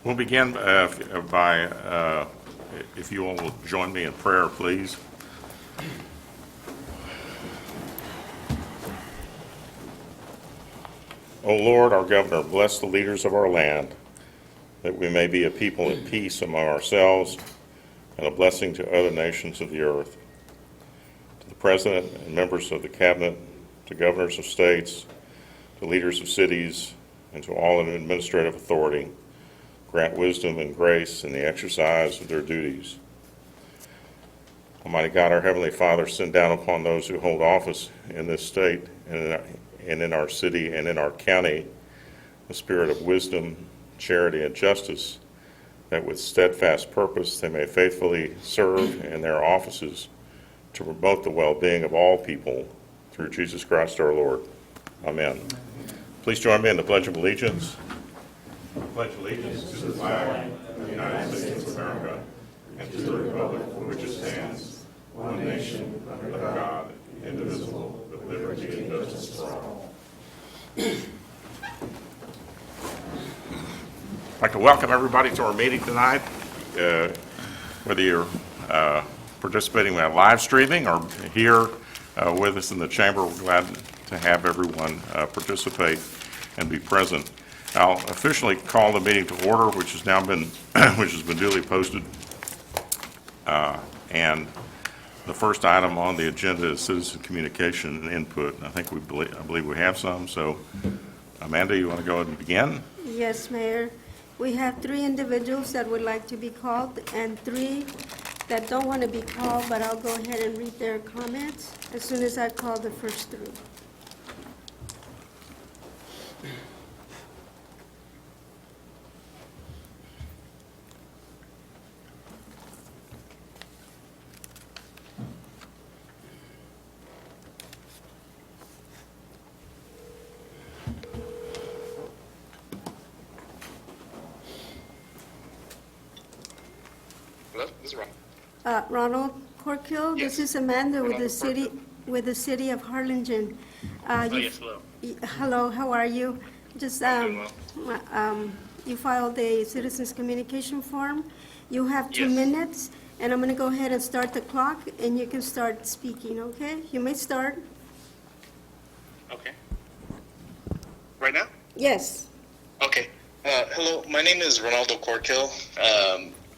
We'll begin if you all will join me in prayer, please. O Lord, our governor, bless the leaders of our land, that we may be a people at peace among ourselves and a blessing to other nations of the earth. To the President and members of the Cabinet, to governors of states, to leaders of cities, and to all in administrative authority, grant wisdom and grace in the exercise of their duties. Almighty God, our Heavenly Father, send down upon those who hold office in this state and in our city and in our county a spirit of wisdom, charity, and justice, that with steadfast purpose they may faithfully serve in their offices to promote the well-being of all people through Jesus Christ our Lord. Amen. Please join me in the Pledge of Allegiance. I pledge allegiance to the flag of the United States of America and to the republic for which it stands, one nation, under God, indivisible, with liberty and justice for all. I'd like to welcome everybody to our meeting tonight. Whether you're participating in live streaming or here with us in the chamber, we're glad to have everyone participate and be present. I'll officially call the meeting to order, which has been duly posted. And the first item on the agenda is citizen communication and input. I believe we have some. So, Amanda, you want to go ahead and begin? Yes, Mayor. We have 3 individuals that would like to be called and 3 that don't want to be called, but I'll go ahead and read their comments as soon as I call the first 3. Hello, this is Ron. Ronald Corkill, Yes. this is Amanda with Ronald the city of Harlingen. Yes, hello. Hello, how are you? Just I'm doing you filed a citizens communication form. You have 2 Yes. minutes, and I'm going to go ahead and start the clock, and you can start speaking. Okay? You may start. Okay. Right now? Yes. Okay. Hello, my name is Ronaldo Corkill,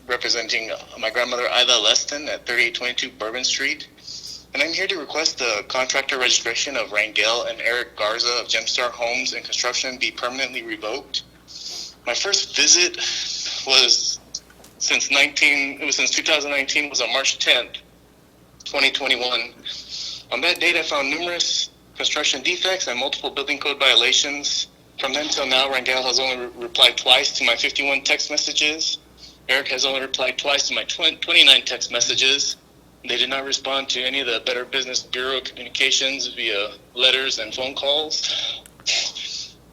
representing my grandmother Ida Leston at 3822 Bourbon Street. And I'm here to request the contractor registration of Rangel and Eric Garza of GemStar Homes and Construction be permanently revoked. My first visit was since 2019, was on March 10th, 2021. On that date, I found numerous construction defects and multiple building code violations. From then till now, Rangel has only replied twice to my 51 text messages. Eric has only replied twice to my 29 text messages. They did not respond to any of the Better Business Bureau communications via letters and phone calls.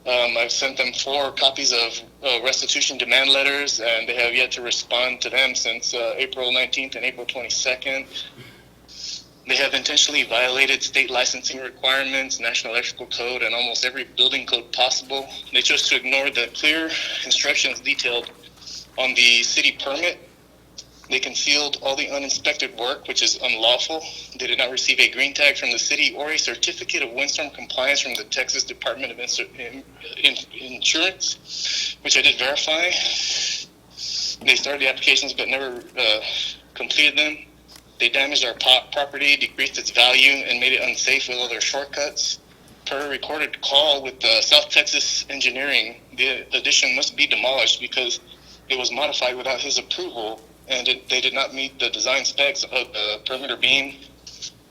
I've sent them 4 copies of restitution demand letters, and they have yet to respond to them since April 19th and April 22nd. They have intentionally violated state licensing requirements, National Electrical Code, and almost every building code possible. They chose to ignore the clear instructions detailed on the city permit. They concealed all the uninspected work, which is unlawful. They did not receive a green tag from the city or a certificate of windstorm compliance from the Texas Department of Insurance, which I did verify. They started the applications but never completed them. They damaged our property, decreased its value, and made it unsafe with all their shortcuts. Per a recorded call with South Texas Engineering, the addition must be demolished because it was modified without his approval, and they did not meet the design specs of the perimeter beam,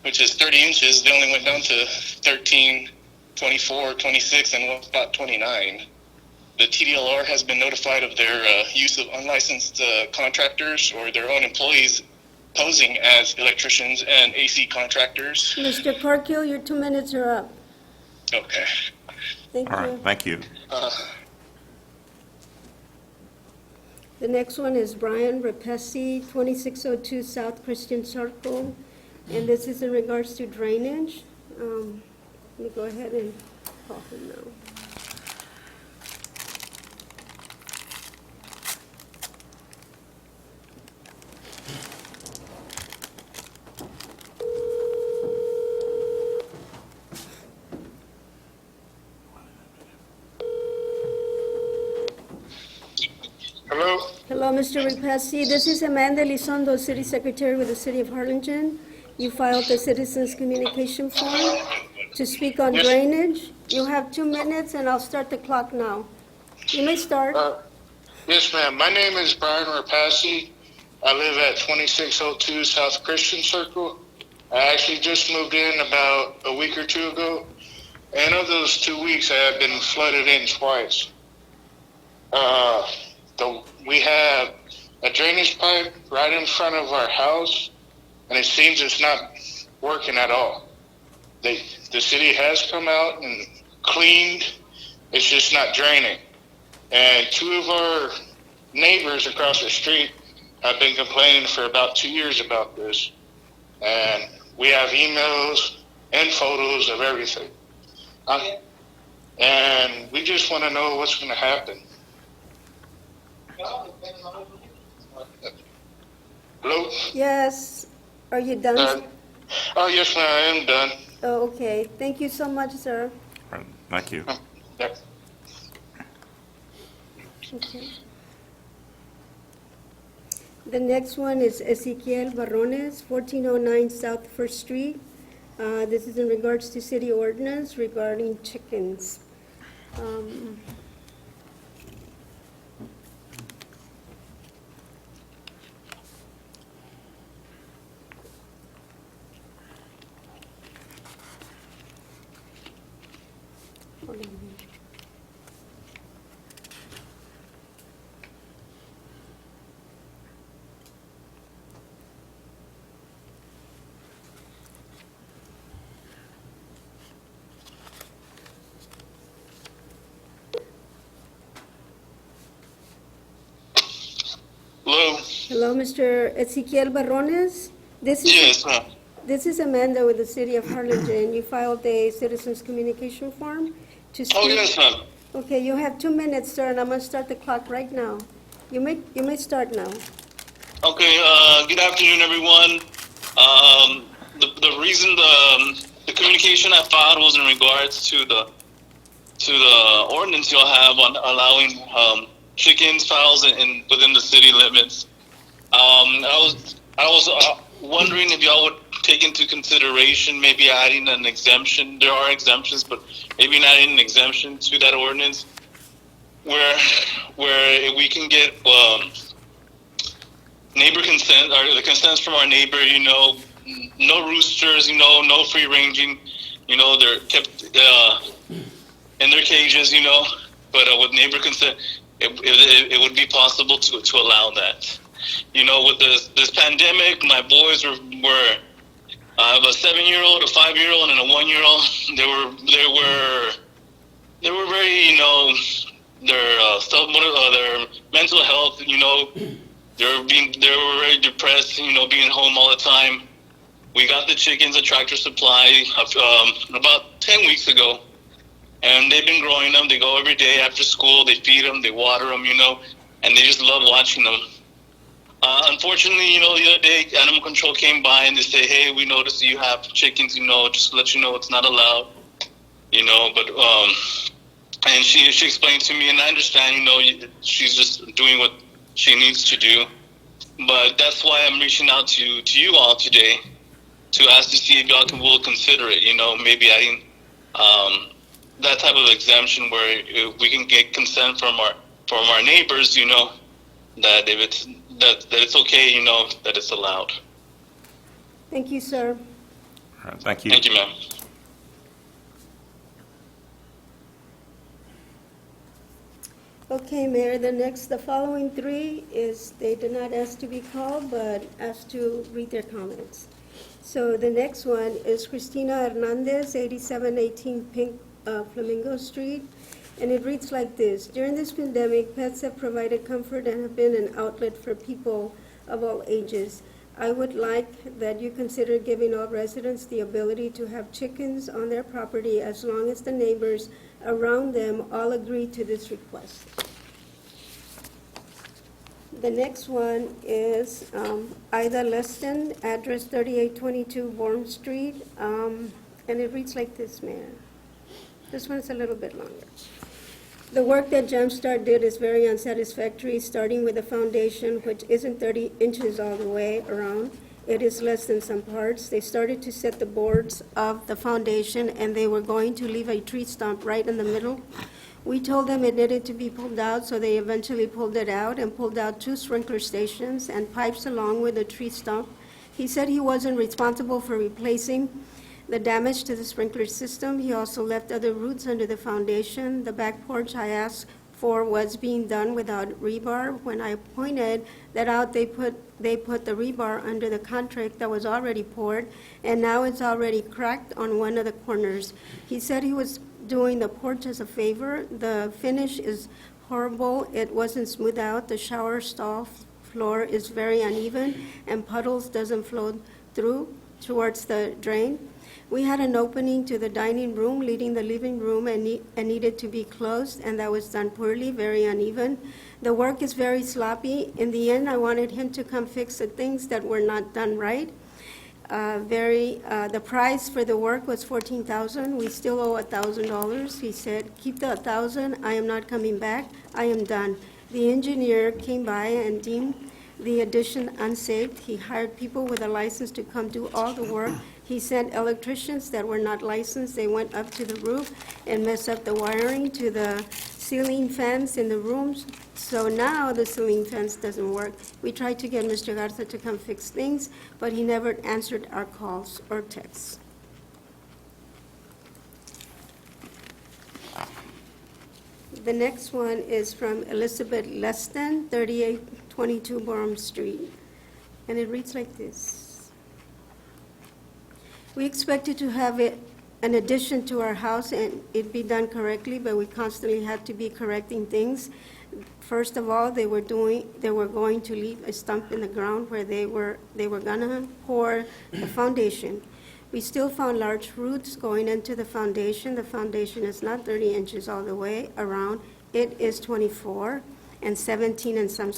which is 30 inches. They only went down to 13, 24, 26, and one spot 29. The TDLR has been notified of their use of unlicensed contractors or their own employees posing as electricians and AC contractors. Mr. Corkill, your 2 minutes are up. Okay. Thank All you. right, thank you. The next one is Brian Rapesi, 2602 South Christian Circle, and this is in regards to drainage. Let me go ahead and call him now. Hello? Hello, Mr. Repassi. This is Amanda Elizondo, City Secretary with the City of Harlingen. You filed the Citizens Communication Form to speak on Yes. drainage. You have 2 minutes, and I'll start the clock now. You may start. Yes, ma'am. My name is Brian Rapassi. I live at 2602 South Christian Circle. I actually just moved in about a week or two ago. And of those 2 weeks, I have been flooded in twice. We have a drainage pipe right in front of our house, and it seems it's not working at all. The city has come out and cleaned. It's just not draining. And 2 of our neighbors across the street have been complaining for about 2 years about this. And we have emails and photos of everything. And we just want to know what's going to happen. Hello? Yes. Are you done? Oh, yes, ma'am, I am done. Oh, okay. Thank you so much, sir. All right, thank you. Yep. Okay. The next one is Ezequiel Barrones, 1409 South First Street. This is in regards to city ordinance regarding chickens. Hold on a minute. Hello? Hello, Mr. Ezequiel Barrones. Yes, ma'am. This is Amanda with the City of Harlingen. You filed a citizens communication form to speak. Oh, yes, ma'am. Okay, you have 2 minutes, sir, and I'm going to start the clock right now. You may start now. Okay, good afternoon, everyone. The reason the communication I filed was in regards to the ordinance you'll have on allowing chickens, fowls within the city limits. I was wondering if y'all would take into consideration maybe adding an exemption. There are exemptions, but maybe adding an exemption to that ordinance where we can get neighbor consent, or the consents from our neighbor, no roosters, no free ranging, they're kept in their cages, but with neighbor consent, it would be possible to allow that. With this pandemic, my boys were I have a 7-year-old, a 5-year-old, and a 1-year-old. They were very, their mental health, they were very depressed, being home all the time. We got the chickens at Tractor Supply about 10 weeks ago, and they've been growing them. They go every day after school. They feed them, they water them, and they just love watching them. Unfortunately, the other day, Animal Control came by and they say, hey, we noticed that you have chickens, just to let you know it's not allowed, but, and she explained to me, and I understand, she's just doing what she needs to do, but that's why I'm reaching out to you all today to ask to see if y'all will consider it, maybe adding that type of exemption where we can get consent from our neighbors, that if that it's okay, that it's allowed. Thank you, sir. All right, thank you. Thank you, ma'am. Okay, Mayor, the following 3 is, they did not ask to be called, but asked to read their comments. So the next one is Cristina Hernandez, 8718 Pink Flamingo Street, and it reads like this. During this pandemic, pets have provided comfort and have been an outlet for people of all ages. I would like that you consider giving all residents the ability to have chickens on their property as long as the neighbors around them all agree to this request. The next one is Ida Leston, address 3822 Warm Street, and it reads like this, Mayor. This one's a little bit longer. The work that GemStar did is very unsatisfactory, starting with the foundation, which isn't 30 inches all the way around. It is less than some parts. They started to set the boards of the foundation, and they were going to leave a tree stump right in the middle. We told them it needed to be pulled out, so they eventually pulled it out and pulled out 2 sprinkler stations and pipes along with the tree stump. He said he wasn't responsible for replacing the damage to the sprinkler system. He also left other roots under the foundation. The back porch I asked for was being done without rebar. When I pointed that out, they put the rebar under the contract that was already poured, and now it's already cracked on one of the corners. He said he was doing the porch as a favor. The finish is horrible. It wasn't smoothed out. The shower stall floor is very uneven, and puddles doesn't flow through towards the drain. We had an opening to the dining room leading the living room and needed to be closed, and that was done poorly, very uneven. The work is very sloppy. In the end, I wanted him to come fix the things that were not done right. The price for the work was $14,000. We still owe $1,000. He said, "Keep the $1,000. I am not coming back. I am done." The engineer came by and deemed the addition unsafe. He hired people with a license to come do all the work. He sent electricians that were not licensed. They went up to the roof and messed up the wiring to the ceiling fans in the rooms. So now the ceiling fans doesn't work. We tried to get Mr. Garza to come fix things, but he never answered our calls or texts. The next one is from Elizabeth Leston, 3822 Borum Street. And it reads like this. We expected to have an addition to our house and it be done correctly, but we constantly had to be correcting things. First of all, they were going to leave a stump in the ground where they were gonna pour the foundation. We still found large roots going into the foundation. The foundation is not 30 inches all the way around. It is 24 and 17 in some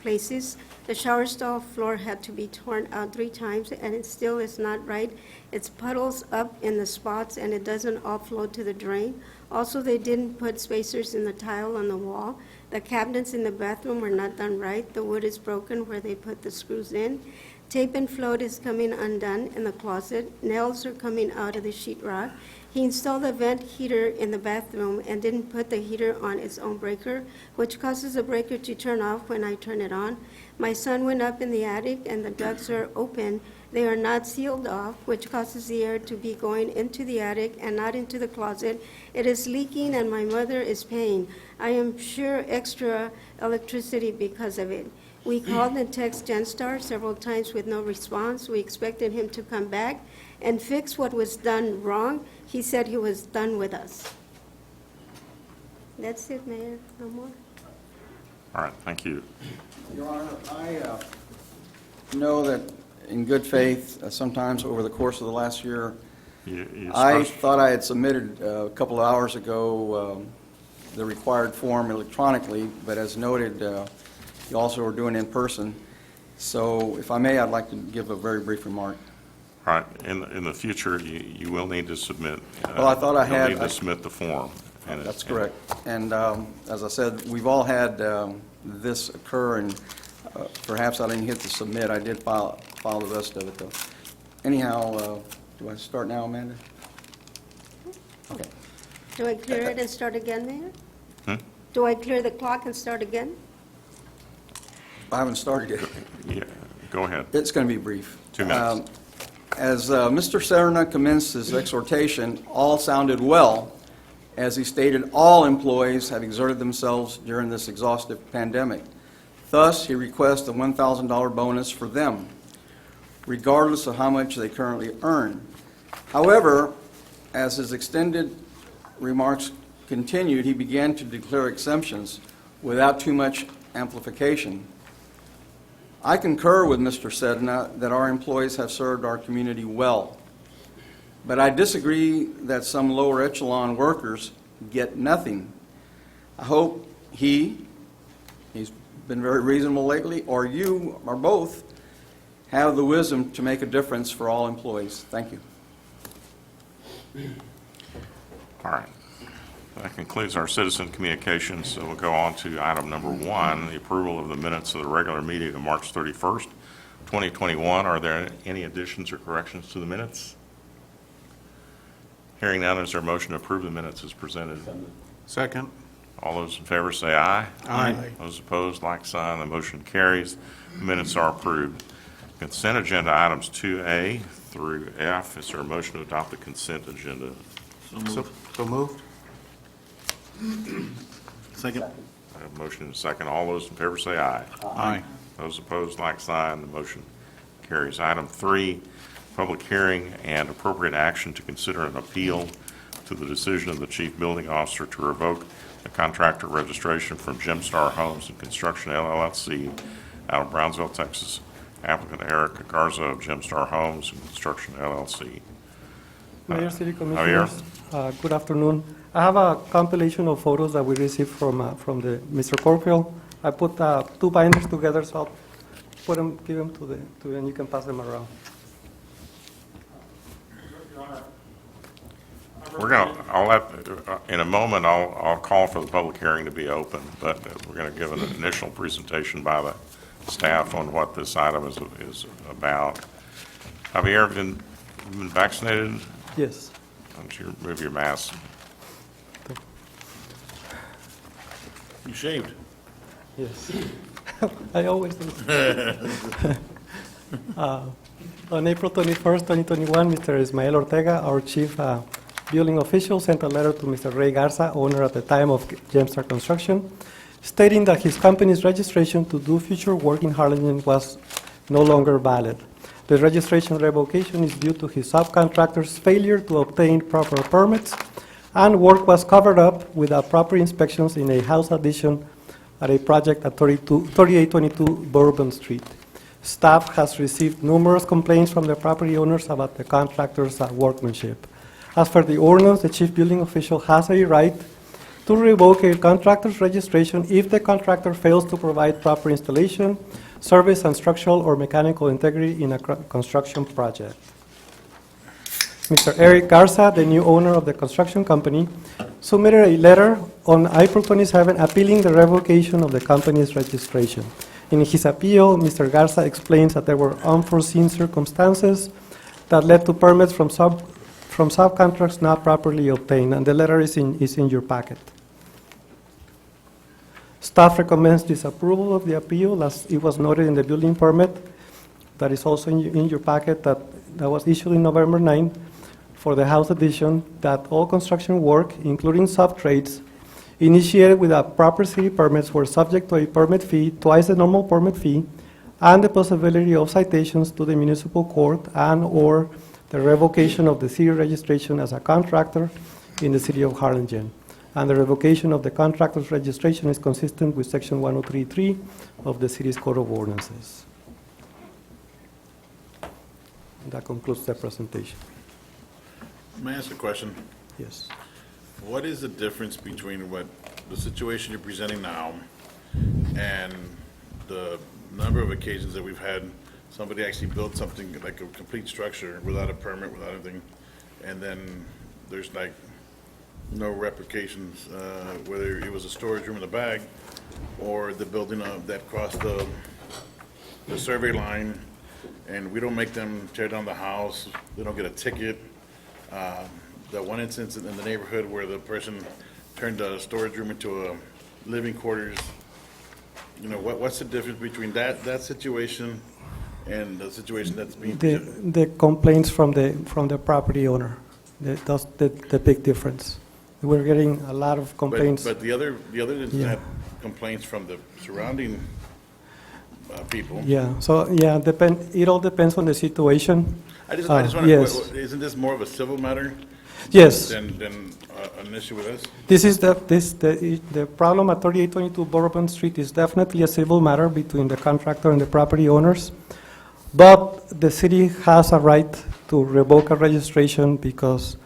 places. The shower stall floor had to be torn out 3 times, and it still is not right. It's puddles up in the spots, and it doesn't all flow to the drain. Also, they didn't put spacers in the tile on the wall. The cabinets in the bathroom were not done right. The wood is broken where they put the screws in. Tape and float is coming undone in the closet. Nails are coming out of the sheetrock. He installed a vent heater in the bathroom and didn't put the heater on its own breaker, which causes the breaker to turn off when I turn it on. My son went up in the attic and the ducts are open. They are not sealed off, which causes the air to be going into the attic and not into the closet. It is leaking and my mother is paying. I am sure extra electricity because of it. We called and texted GemStar several times with no response. We expected him to come back and fix what was done wrong. He said he was done with us. That's it, Mayor. No more. All right, thank you. Your Honor, I know that in good faith, sometimes over the course of the last year, I thought I had submitted a couple of hours ago the required form electronically, but as noted, you also are doing it in person. So if I may, I'd like to give a very brief remark. All right, in the future, you will need to submit. Well, I thought I had. You'll need to submit the form. That's correct. And as I said, we've all had this occur, and perhaps I didn't hit the submit. I did file the rest of it, though. Anyhow, do I start now, Amanda? Okay. Do I clear it and start again, Mayor? Hmm? Do I clear the clock and start again? I haven't started yet. Yeah, go ahead. It's going to be brief. 2 minutes. As Mr. Serna commenced his exhortation, all sounded well, as he stated all employees have exerted themselves during this exhaustive pandemic. Thus, he requests a $1,000 bonus for them, regardless of how much they currently earn. However, as his extended remarks continued, he began to declare exemptions without too much amplification. I concur with Mr. Sedna that our employees have served our community well, but I disagree that some lower echelon workers get nothing. I hope he's been very reasonable lately, or you, or both, have the wisdom to make a difference for all employees. Thank you. All right. That concludes our citizen communications, so we'll go on to item number 1, the approval of the minutes of the regular meeting of March 31st, 2021. Are there any additions or corrections to the minutes? Hearing none, is there a motion to approve the minutes as presented? Second. All those in favor say aye. Aye. Those opposed, like sign. The motion carries. The minutes are approved. Consent agenda items 2A through F. Is there a motion to adopt the consent agenda? So moved. Second. I have a motion and a second. All those in favor say aye. Aye. Those opposed, like sign. The motion carries. Item 3, public hearing and appropriate action to consider an appeal to the decision of the chief building officer to revoke the contractor registration from GemStar Homes and Construction LLC out of Brownsville, Texas. Applicant Eric Garza of GemStar Homes and Construction LLC. Mayor, City Javier. Commissioners, good afternoon. I have a compilation of photos that we received from the Mr. Corfield. I put 2 binders together, so I'll put them, give them to you, and you can pass them around. In a moment, I'll call for the public hearing to be open, but we're going to give an initial presentation by the staff on what this item is about. Javier, been vaccinated? Yes. Why don't you remove your mask? You shaved. Yes. I always do. On April 21st, 2021, Mr. Ismael Ortega, our chief building official, sent a letter to Mr. Ray Garza, owner at the time of GemStar Construction, stating that his company's registration to do future work in Harlingen was no longer valid. The registration revocation is due to his subcontractor's failure to obtain proper permits, and work was covered up without proper inspections in a house addition at a project at 3822 Bourbon Street. Staff has received numerous complaints from the property owners about the contractor's workmanship. As per the ordinance, the chief building official has a right to revoke a contractor's registration if the contractor fails to provide proper installation, service, and structural or mechanical integrity in a construction project. Mr. Eric Garza, the new owner of the construction company, submitted a letter on April 27 appealing the revocation of the company's registration. In his appeal, Mr. Garza explains that there were unforeseen circumstances that led to permits from subcontracts not properly obtained, and the letter is in your packet. Staff recommends disapproval of the appeal, as it was noted in the building permit that is also in your packet that was issued in November 9 for the house addition, that all construction work, including sub-trades, initiated without proper city permits were subject to a permit fee, twice the normal permit fee, and the possibility of citations to the municipal court and/or the revocation of the city registration as a contractor in the city of Harlingen. And the revocation of the contractor's registration is consistent with Section 103.3 of the city's Code of Ordinances. That concludes the presentation. May I ask a question? Yes. What is the difference between what the situation you're presenting now and the number of occasions that we've had somebody actually build something like a complete structure without a permit, without anything, and then there's like no replications, whether it was a storage room in the back or the building that crossed the survey line, and we don't make them tear down the house, they don't get a ticket. That one instance in the neighborhood where the person turned a storage room into a living quarters, you know, what's the difference between that situation and the situation that's being presented? The complaints from the property owner, that's the big difference. We're getting a lot of complaints. But the other didn't Yeah. have complaints from the surrounding people. Yeah, so, yeah, it all depends on the situation. I just want to, yes. isn't this more of a civil matter Yes, than an issue with us? this is the problem at 3822 Bourbon Street is definitely a civil matter between the contractor and the property owners, but the city has a right to revoke a registration because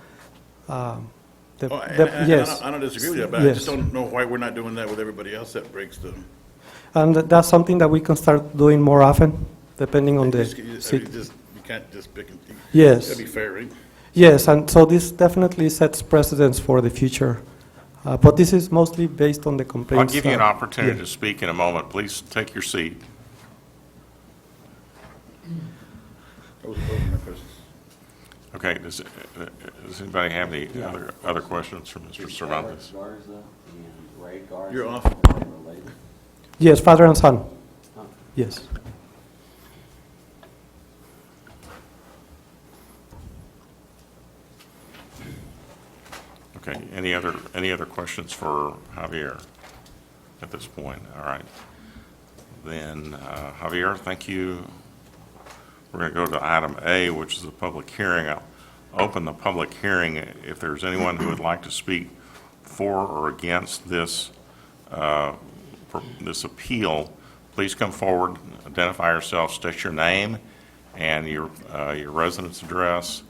yes. I don't disagree with you, but I Yes. just don't know why we're not doing that with everybody else that breaks the. And that's something that we can start doing more often, depending on the city. You can't just pick and. Yes. Gotta be fair, right? Yes, and so this definitely sets precedents for the future But this is mostly based on the I'll complaints. give you an opportunity yeah. to speak in a moment. Please take your seat. Those are my questions. Okay, does anybody have any other questions for Mr. Cervantes? Garza and Ray Garza. You're off. Are they related? Yes, father and son. Yes. Okay, any other questions for Javier at this point? All right. Then, Javier, thank you. We're going to go to item A, which is the public hearing. I'll open the public hearing. If there's anyone who would like to speak for or against this this appeal, please come forward, identify yourself, state your name and your residence address,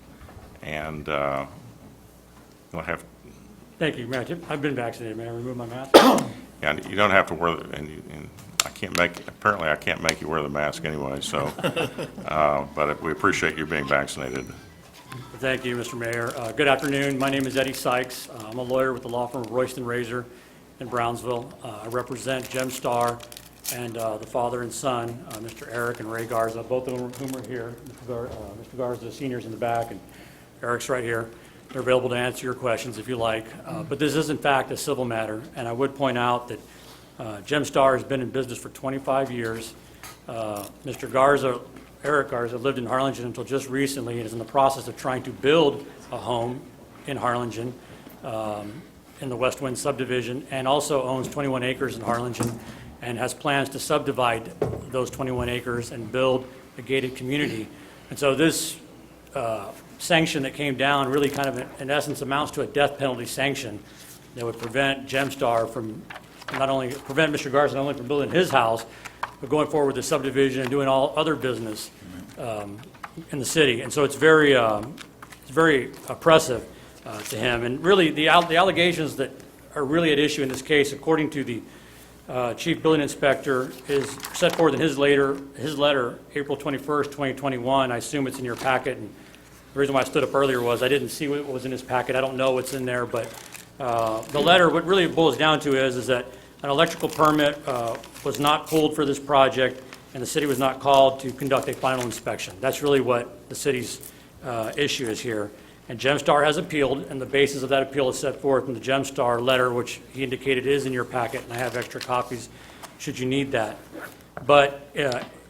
and you'll have. Thank you, Mayor. I've been vaccinated. May I remove my mask? And you don't have to wear, and apparently I can't make you wear the mask anyway, so, but we appreciate you being vaccinated. Thank you, Mr. Mayor. Good afternoon. My name is Eddie Sykes. I'm a lawyer with the law firm of Royston Razor in Brownsville. I represent GemStar and the father and son, Mr. Eric and Ray Garza, both of whom are here. Mr. Garza, senior's in the back, and Eric's right here. They're available to answer your questions if you like. But this is, in fact, a civil matter, and I would point out that GemStar has been in business for 25 years. Mr. Garza, Eric Garza, lived in Harlingen until just recently and is in the process of trying to build a home in Harlingen in the West Wind subdivision, and also owns 21 acres in Harlingen and has plans to subdivide those 21 acres and build a gated community. And so this sanction that came down really kind of, in essence, amounts to a death penalty sanction that would prevent GemStar from prevent Mr. Garza not only from building his house, but going forward with the subdivision and doing all other business in the city. And so it's very oppressive to him. And really, the allegations that are really at issue in this case, according to the Chief Building Inspector, is set forth in his letter, April 21st, 2021. I assume it's in your packet. And the reason why I stood up earlier was I didn't see what was in his packet. I don't know what's in there, but the letter, what really it boils down to is that an electrical permit was not pulled for this project, and the city was not called to conduct a final inspection. That's really what the city's issue is here. And GemStar has appealed, and the basis of that appeal is set forth in the GemStar letter, which he indicated is in your packet, and I have extra copies should you need that. But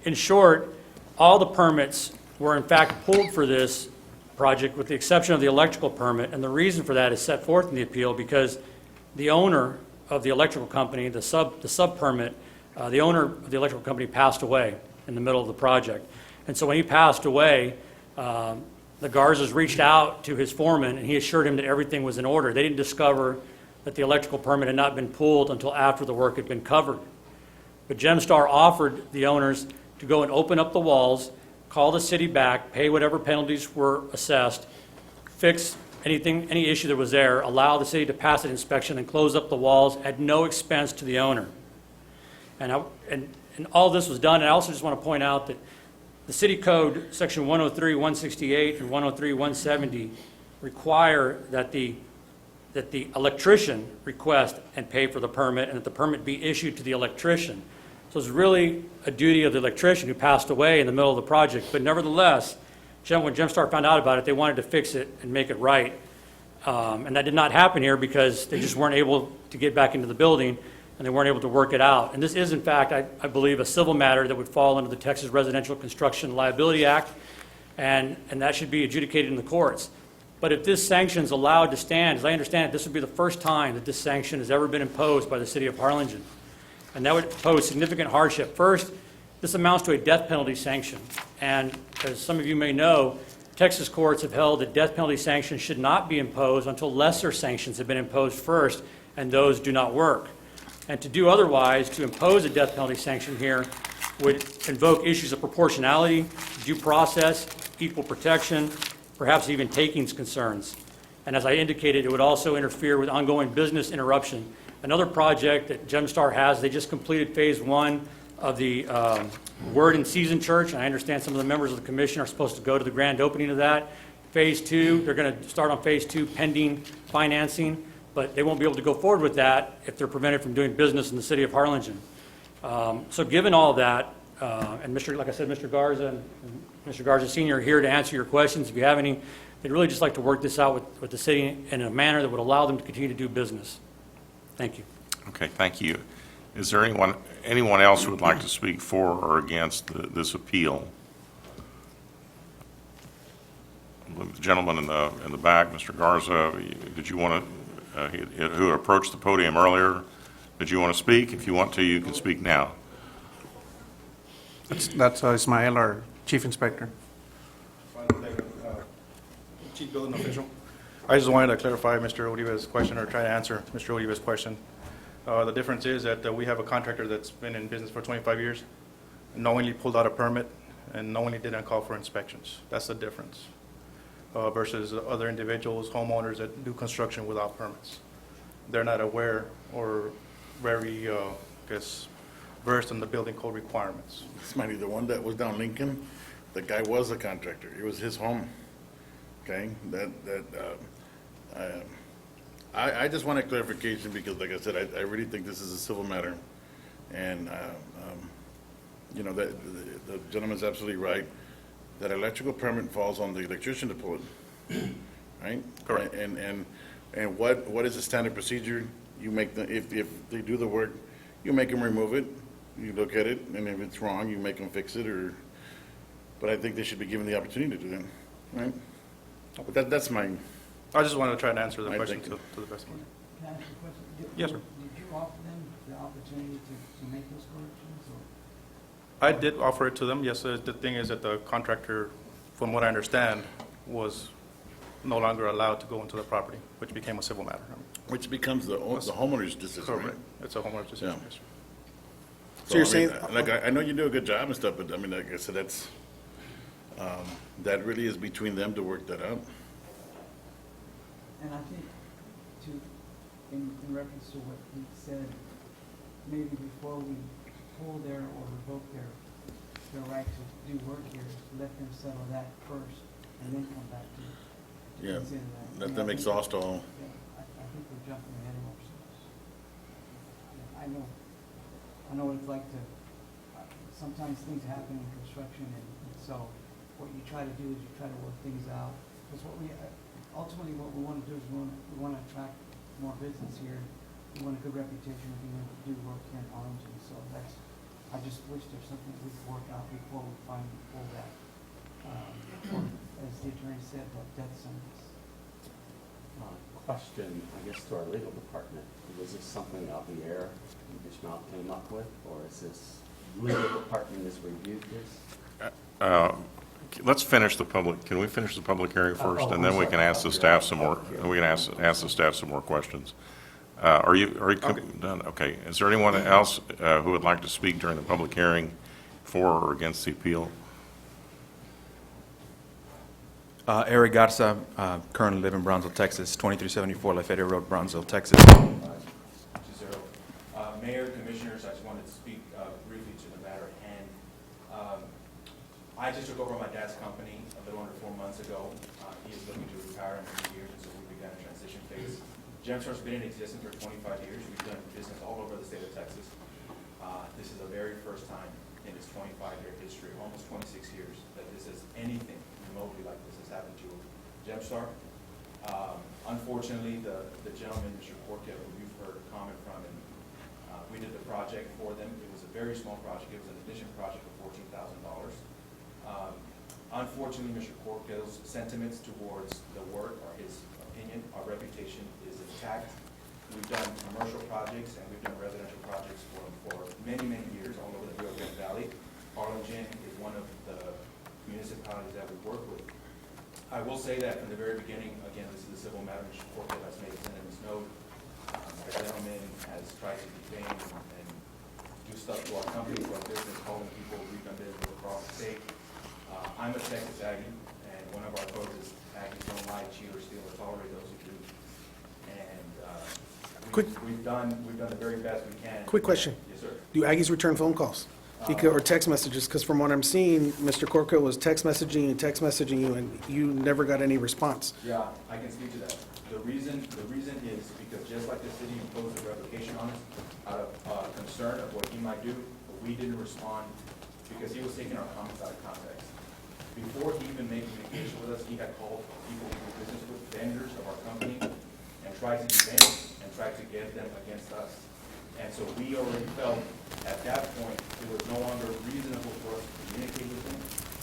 in short, all the permits were in fact pulled for this project with the exception of the electrical permit, and the reason for that is set forth in the appeal because the owner of the electrical company, the sub permit, the owner of the electrical company passed away in the middle of the project. And so when he passed away, the Garzas reached out to his foreman and he assured him that everything was in order. They didn't discover that the electrical permit had not been pulled until after the work had been covered. But GemStar offered the owners to go and open up the walls, call the city back, pay whatever penalties were assessed, fix any issue that was there, allow the city to pass an inspection and close up the walls at no expense to the owner. And all this was done. And I also just want to point out that the city code, section 103, 168, and 103, 170 require that the electrician request and pay for the permit and that the permit be issued to the electrician. So it's really a duty of the electrician who passed away in the middle of the project. But nevertheless, when GemStar found out about it, they wanted to fix it and make it right. And that did not happen here because they just weren't able to get back into the building and they weren't able to work it out. And this is, in fact, I believe, a civil matter that would fall under the Texas Residential Construction Liability Act, and that should be adjudicated in the courts. But if this sanction is allowed to stand, as I understand it, this would be the first time that this sanction has ever been imposed by the city of Harlingen. And that would pose significant hardship. First, this amounts to a death penalty sanction. And as some of you may know, Texas courts have held that death penalty sanctions should not be imposed until lesser sanctions have been imposed first, and those do not work. And to do otherwise, to impose a death penalty sanction here, would invoke issues of proportionality, due process, equal protection, perhaps even takings concerns. And as I indicated, it would also interfere with ongoing business interruption. Another project that GemStar has, they just completed phase 1 of the Word and Season Church. And I understand some of the members of the commission are supposed to go to the grand opening of that. Phase 2, they're going to start on phase 2 pending financing. but they won't be able to go forward with that if they're prevented from doing business in the city of Harlingen. So given all that, and like I said, Mr. Garza and Mr. Garza Sr. are here to answer your questions if you have any. They'd really just like to work this out with the city in a manner that would allow them to continue to do business. Thank you. Okay, thank you. Is there anyone else who would like to speak for or against this appeal? The gentleman in the back, Mr. Garza, did you want to, who approached the podium earlier, did you want to speak? If you want to, you can speak now. That's Ismael, our chief inspector. Chief building official. I just wanted to clarify Mr. Oliva's question, or try to answer Mr. Oliva's question. The difference is that we have a contractor that's been in business for 25 years, knowingly pulled out a permit, and knowingly didn't call for inspections. That's the difference versus other individuals, homeowners that do construction without permits. They're not aware or very, versed in the building code requirements. Smiley, the one that was down Lincoln, the guy was a contractor. It was his home. Okay, I just want a clarification because, like I said, I really think this is a civil matter. And, you know, the gentleman's absolutely right. That electrical permit falls on the electrician to pull it, right? Correct. And what is the standard procedure? You make if they do the work, you make them remove it, you look at it, and if it's wrong, you make them fix it, but I think they should be given the opportunity to do that, right? But that's my, I just wanted to try to answer the I question think- to the best of my. Can I ask you a question? Yes, sir. Did you offer them the opportunity to make those corrections, or? I did offer it to them, yes. The thing is that the contractor, from what I understand, was no longer allowed to go into the property, which became a civil matter. which becomes the homeowner's decision, right? Correct. It's a homeowner's decision. Yeah. Yes, sir. So you're saying, like, I know you do a good job and stuff, but I mean, like I said, that's, that really is between them to work that out. And I think in reference to what he said, maybe before we pull their or revoke their right to do work here, let them settle that first and then come back to Yeah, consider that. let them exhaust all. Yeah, I think we're jumping ahead of ourselves. Yeah, I know what it's like to, sometimes things happen in construction, and so what you try to do is you try to work things out. Because ultimately what we want to do is we want to attract more business here. We want a good reputation of being able to do work here in Harlingen. So I just wish there's something we could work out before we finally pull that, or, as the attorney said, that death sentence. Question, I guess, to our legal department. Was this something out the air Ishmael came up with, or is this legal department has reviewed this? Let's finish the public, can we finish the public hearing first? And then we can ask the staff some more, we can ask the staff some more questions. Are you done? Okay. Is there anyone else who would like to speak during the public hearing for or against the appeal? Eric Garza, currently live in Brownsville, Texas, 2374 Lafayette Road, Brownsville, Texas. Mayor, Commissioners, I just wanted to speak briefly to the matter at hand. I just took over my dad's company a little under 4 months ago. He is looking to retire in a few years, and so we began a transition phase. GemStar's been in existence for 25 years. We've done business all over the state of Texas. This is the very first time in its 25-year history, almost 26 years, that this is anything remotely like this has happened to GemStar. Unfortunately, the gentleman, Mr. Corkia, who you've heard comment from, and we did the project for them. It was a very small project. It was an addition project of $14,000. Unfortunately, Mr. Corkia's sentiments towards the work, or his opinion, our reputation is intact. We've done commercial projects and we've done residential projects for many, many years all over the Rio Grande Valley. Harlingen is one of the municipalities that we work with. I will say that from the very beginning, again, this is a civil matter. Mr. Corkia has made a sentiments note. The gentleman has tried to defame and do stuff to our company, to our business, calling people redundant across the state. I'm a Texas Aggie, and one of our codes is Aggies don't lie, cheat, or steal, or tolerate those who do. And we've done the very best we can. Quick question. Yes, sir. Do Aggies return phone calls? Because, or text messages, because from what I'm seeing, Mr. Corco was text messaging you, and you never got any response. Yeah, I can speak to that. The reason is because just like the city imposed a revocation on us out of concern of what he might do, we didn't respond because he was taking our comments out of context. Before he even made communication with us, he had called people we do business with, vendors of our company, and tried to event and tried to get them against us. And so we already felt at that point it was no longer reasonable for us to communicate with him.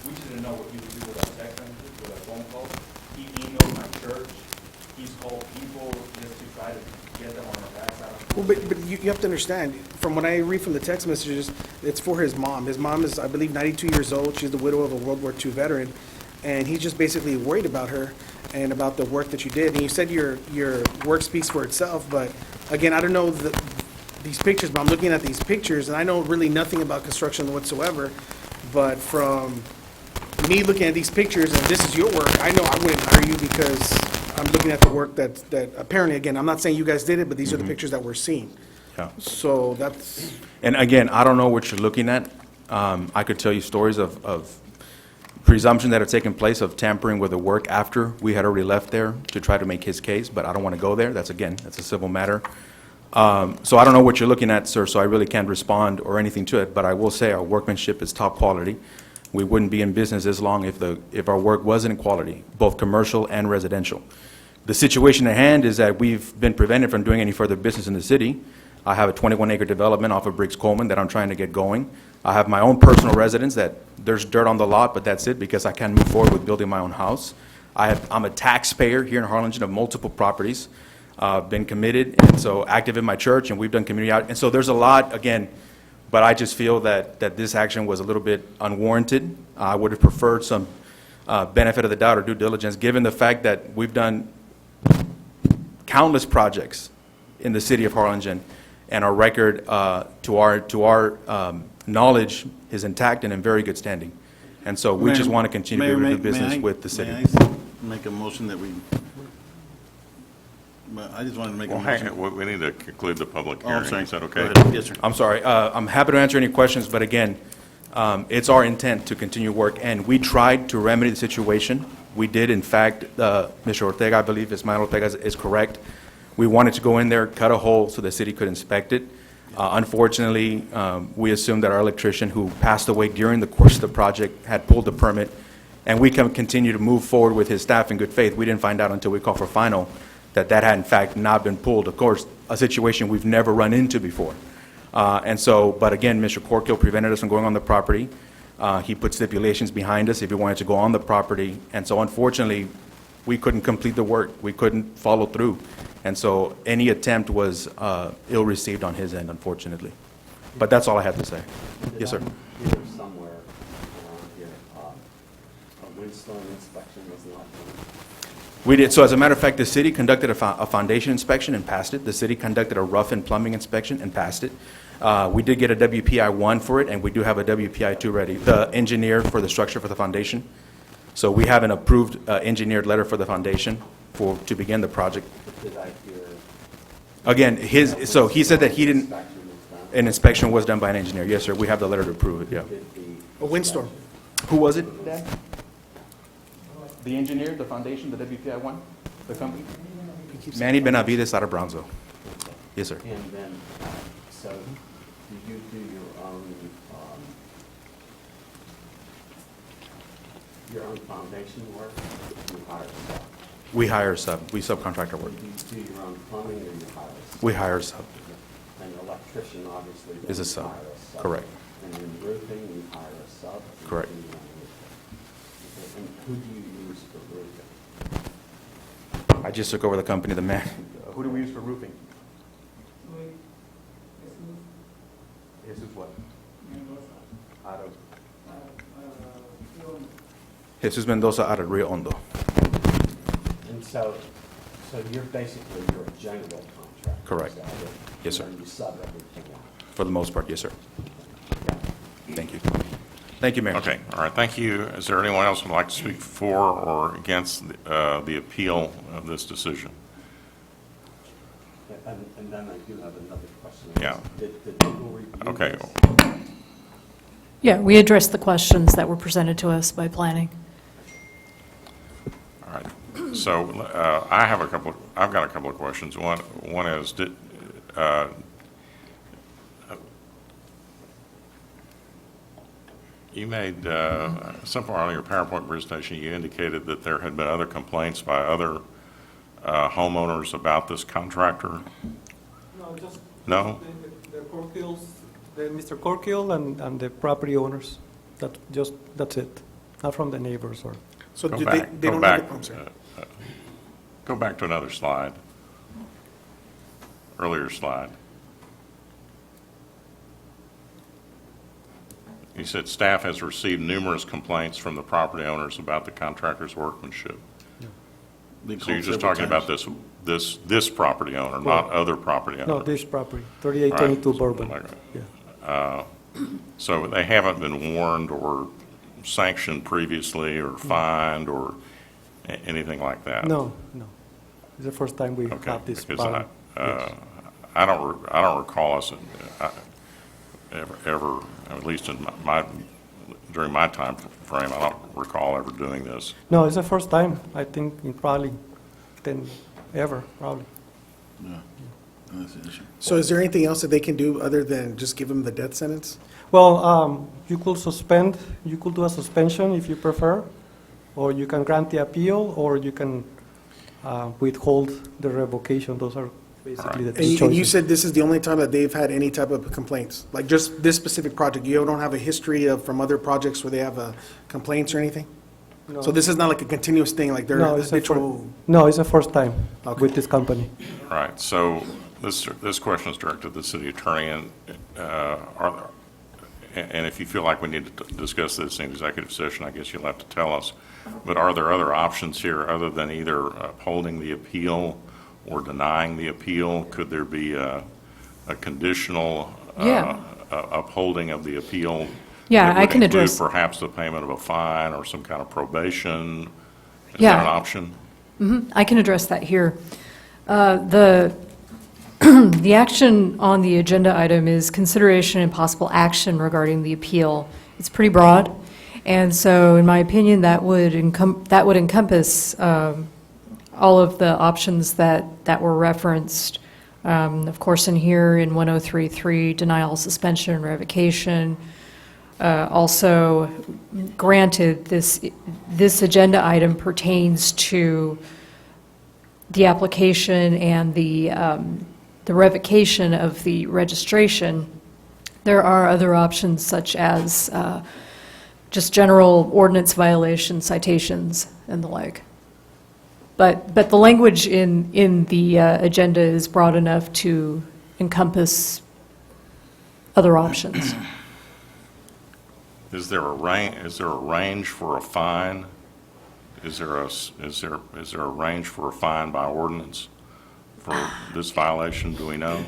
We just didn't know what he would do with our text messages, with our phone calls. He emailed my church. He's called people just to try to get them on our backside. Well, but you have to understand, from what I read from the text messages, it's for his mom. His mom is, I believe, 92 years old. She's the widow of a World War II veteran, and he's just basically worried about her and about the work that you did. And you said your work speaks for itself, but again, I don't know these pictures, but I'm looking at these pictures, and I know really nothing about construction whatsoever, but from me looking at these pictures, and this is your work, I know I wouldn't hire you because I'm looking at the work that apparently, again, I'm not saying you guys did it, but these are the pictures that we're seeing. Yeah. So that's, And again, I don't know what you're looking at. I could tell you stories of presumption that have taken place of tampering with the work after we had already left there to try to make his case, but I don't want to go there. That's a civil matter. So I don't know what you're looking at, sir, so I really can't respond or anything to it, but I will say our workmanship is top quality. We wouldn't be in business this long if our work wasn't in quality, both commercial and residential. The situation at hand is that we've been prevented from doing any further business in the city. I have a 21-acre development off of Briggs Coleman that I'm trying to get going. I have my own personal residence that there's dirt on the lot, but that's it because I can't move forward with building my own house. I'm a taxpayer here in Harlingen of multiple properties, been committed, and so active in my church, and we've done community out. And so there's a lot, again, but I just feel that this action was a little bit unwarranted. I would have preferred some benefit of the doubt or due diligence, given the fact that we've done countless projects in the city of Harlingen, and our record, to our knowledge, is intact and in very good standing. And so we just want to continue to do business with the city. May I make a motion that we, I just wanted to make a Well, hang motion. on, we need to conclude the public Oh, I'm hearing. sorry. Is that Go okay? ahead. Yes, sir. I'm sorry. I'm happy to answer any questions, but again, it's our intent to continue work, and we tried to remedy the situation. We did, in fact, Mr. Ortega, I believe, Ismael Ortega is correct. We wanted to go in there, cut a hole so the city could inspect it. Unfortunately, we assumed that our electrician, who passed away during the course of the project, had pulled the permit, and we can continue to move forward with his staff in good faith. We didn't find out until we called for final that had in fact not been pulled. Of course, a situation we've never run into before. And so, but again, Mr. Corkill prevented us from going on the property. He put stipulations behind us if we wanted to go on the property. And so unfortunately, we couldn't complete the work. We couldn't follow through. And so any attempt was ill-received on his end, unfortunately. But that's all I have to say. Yes, sir. Here somewhere around here, a windstorm inspection was not done. We did. So as a matter of fact, the city conducted a foundation inspection and passed it. The city conducted a rough and plumbing inspection and passed it. We did get a WPI-1 for it, and we do have a WPI-2 ready. The engineer for the structure for the foundation. So we have an approved engineered letter for the foundation to begin the project. Did I hear? Again, so he said that he didn't, an inspection was done by an engineer. Yes, sir, we have the letter to approve it, yeah. a windstorm. Who was it, Dad? The engineer, the foundation, the WPI-1, the company? Manny Benavides out of Brownsville. Yes, sir. And then, so do you do your own foundation work? You hire a sub? We hire sub, we subcontract our work. Do you do your own plumbing or you hire a sub? We hire sub, And the electrician obviously is a doesn't sub, hire a sub. correct. And then roofing, you hire a sub? and Correct. you do your own roofing. Okay, and who do you use for roofing? I just took over the company, the man. Who do we use for roofing? Jesus what? Out of? Jesus Mendoza out of Rio Hondo. And so you're basically, you're a general contractor. Correct. is that it? Yes, sir. And you sub everything out. For the most part, yes, sir. Yeah. Thank you. Thank you, Mayor. Okay, all right, thank you. Is there anyone else who would like to speak for or against the appeal of this decision? And then I do have another question. Yeah. Did people review Okay. this? Yeah, we addressed the questions that were presented to us by planning. All right. So I've got a couple of questions. One is, you made, somewhere on your PowerPoint presentation, you indicated that there had been other complaints by other homeowners about this contractor. No, just No? the Corkills, Mr. Corkill and the property owners. That's it. Not from the neighbors or. So Go do back, they go don't back, have, I'm sorry. go back to another slide. Earlier slide. You said staff has received numerous complaints from the property owners about the contractor's workmanship. So you're just talking about this property owner, not other property owners? No, this property, 3822 Bourbon. Yeah. So they haven't been warned or sanctioned previously or fined or anything like that? No. It's the first time we Okay, have this because problem. I don't recall us ever, at least in during my time frame, I don't recall ever doing this. No, it's the first time, I think, in probably 10 ever, probably. Yeah, that's an issue. So is there anything else that they can do other than just give him the death sentence? Well, you could do a suspension if you prefer, or you can grant the appeal, or you can withhold the revocation. Those are basically the two choices. And you said this is the only time that they've had any type of complaints? Like just this specific project? You don't have a history from other projects where they have complaints or anything? No. So this is not like a continuous thing, like they're No, it's habitual? the first time with this company. All right, so this question is directed to the city attorney, and if you feel like we need to discuss this in executive session, I guess you'll have to tell us. But are there other options here other than either upholding the appeal or denying the appeal? Could there be a conditional upholding of the appeal? Yeah, that I would can include address. perhaps the payment of a fine or some kind of probation? Is Yeah. that an option? I can address that here. The action on the agenda item is consideration and possible action regarding the appeal. It's pretty broad, and so in my opinion, that would encompass all of the options that were referenced. Of course, in here in 1033, denial, suspension, revocation. Also, granted, this agenda item pertains to the application and the revocation of the registration. There are other options such as just general ordinance violation citations and the like. But the language in the agenda is broad enough to encompass other options. Is there a range for a fine? Is there a range for a fine by ordinance for this violation? Do we know?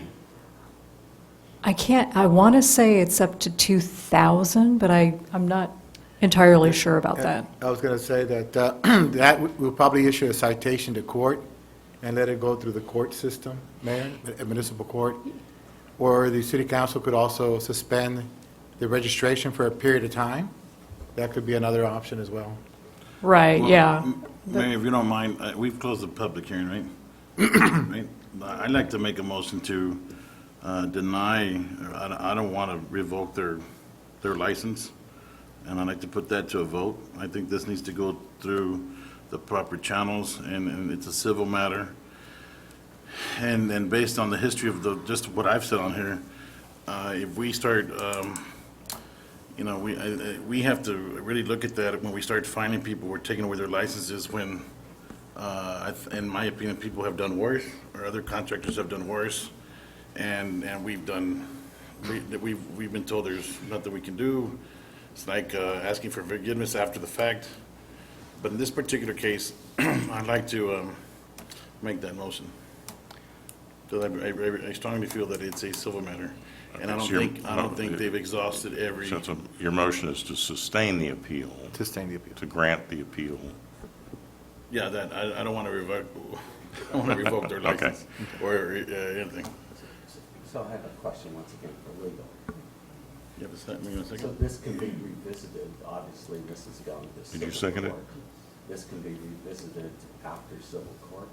I want to say it's up to 2,000, but I'm not entirely sure about that. I was going to say that we'll probably issue a citation to court and let it go through the court system, Mayor, the municipal court, or the city council could also suspend the registration for a period of time. That could be another option as well. Right, yeah. Mayor, if you don't mind, we've closed the public hearing, right? Right? I'd like to make a motion to deny, I don't want to revoke their license, and I'd like to put that to a vote. I think this needs to go through the proper channels, and it's a civil matter. And based on the history of just what I've said on here, if we start, we have to really look at that when we start finding people who are taking away their licenses when, in my opinion, people have done worse, or other contractors have done worse, and we've been told there's nothing we can do. It's like asking for forgiveness after the fact. But in this particular case, I'd like to make that motion. So I strongly feel that it's a civil matter. And I don't think they've exhausted every. So your motion is to sustain the appeal. Sustain the appeal. To grant the appeal. Yeah, that, I don't want to revoke, I want to revoke their license or anything. So I have a question once again for legal. You have a second? So this can be revisited, obviously, this is going to Did you civil second it? court. This can be revisited after civil court.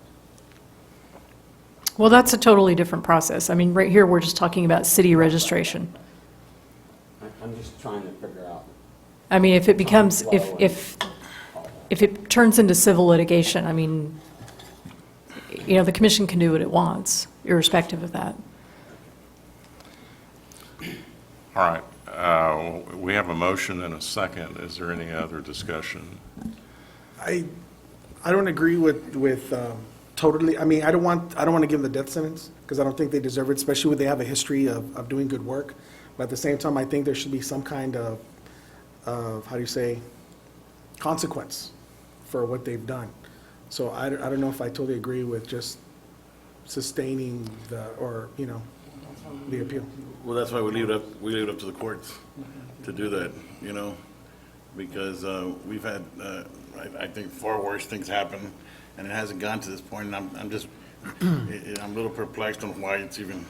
Well, that's a totally different process. I mean, right here, we're just talking about city registration. I'm just trying to figure out. I mean, if it becomes, Time flow if it turns into civil litigation, I mean, you know, the commission can do what it wants, irrespective of that. All right, we have a motion and a second. Is there any other discussion? I don't agree with totally, I mean, I don't want to give them the death sentence, because I don't think they deserve it, especially when they have a history of doing good work. But at the same time, I think there should be some kind of how do you say, consequence for what they've done. So I don't know if I totally agree with just sustaining the appeal. Well, that's why we leave it up to the courts to do that, because we've had, I think, far worse things happen, and it hasn't gone to this point, and I'm just, I'm a little perplexed on why it's even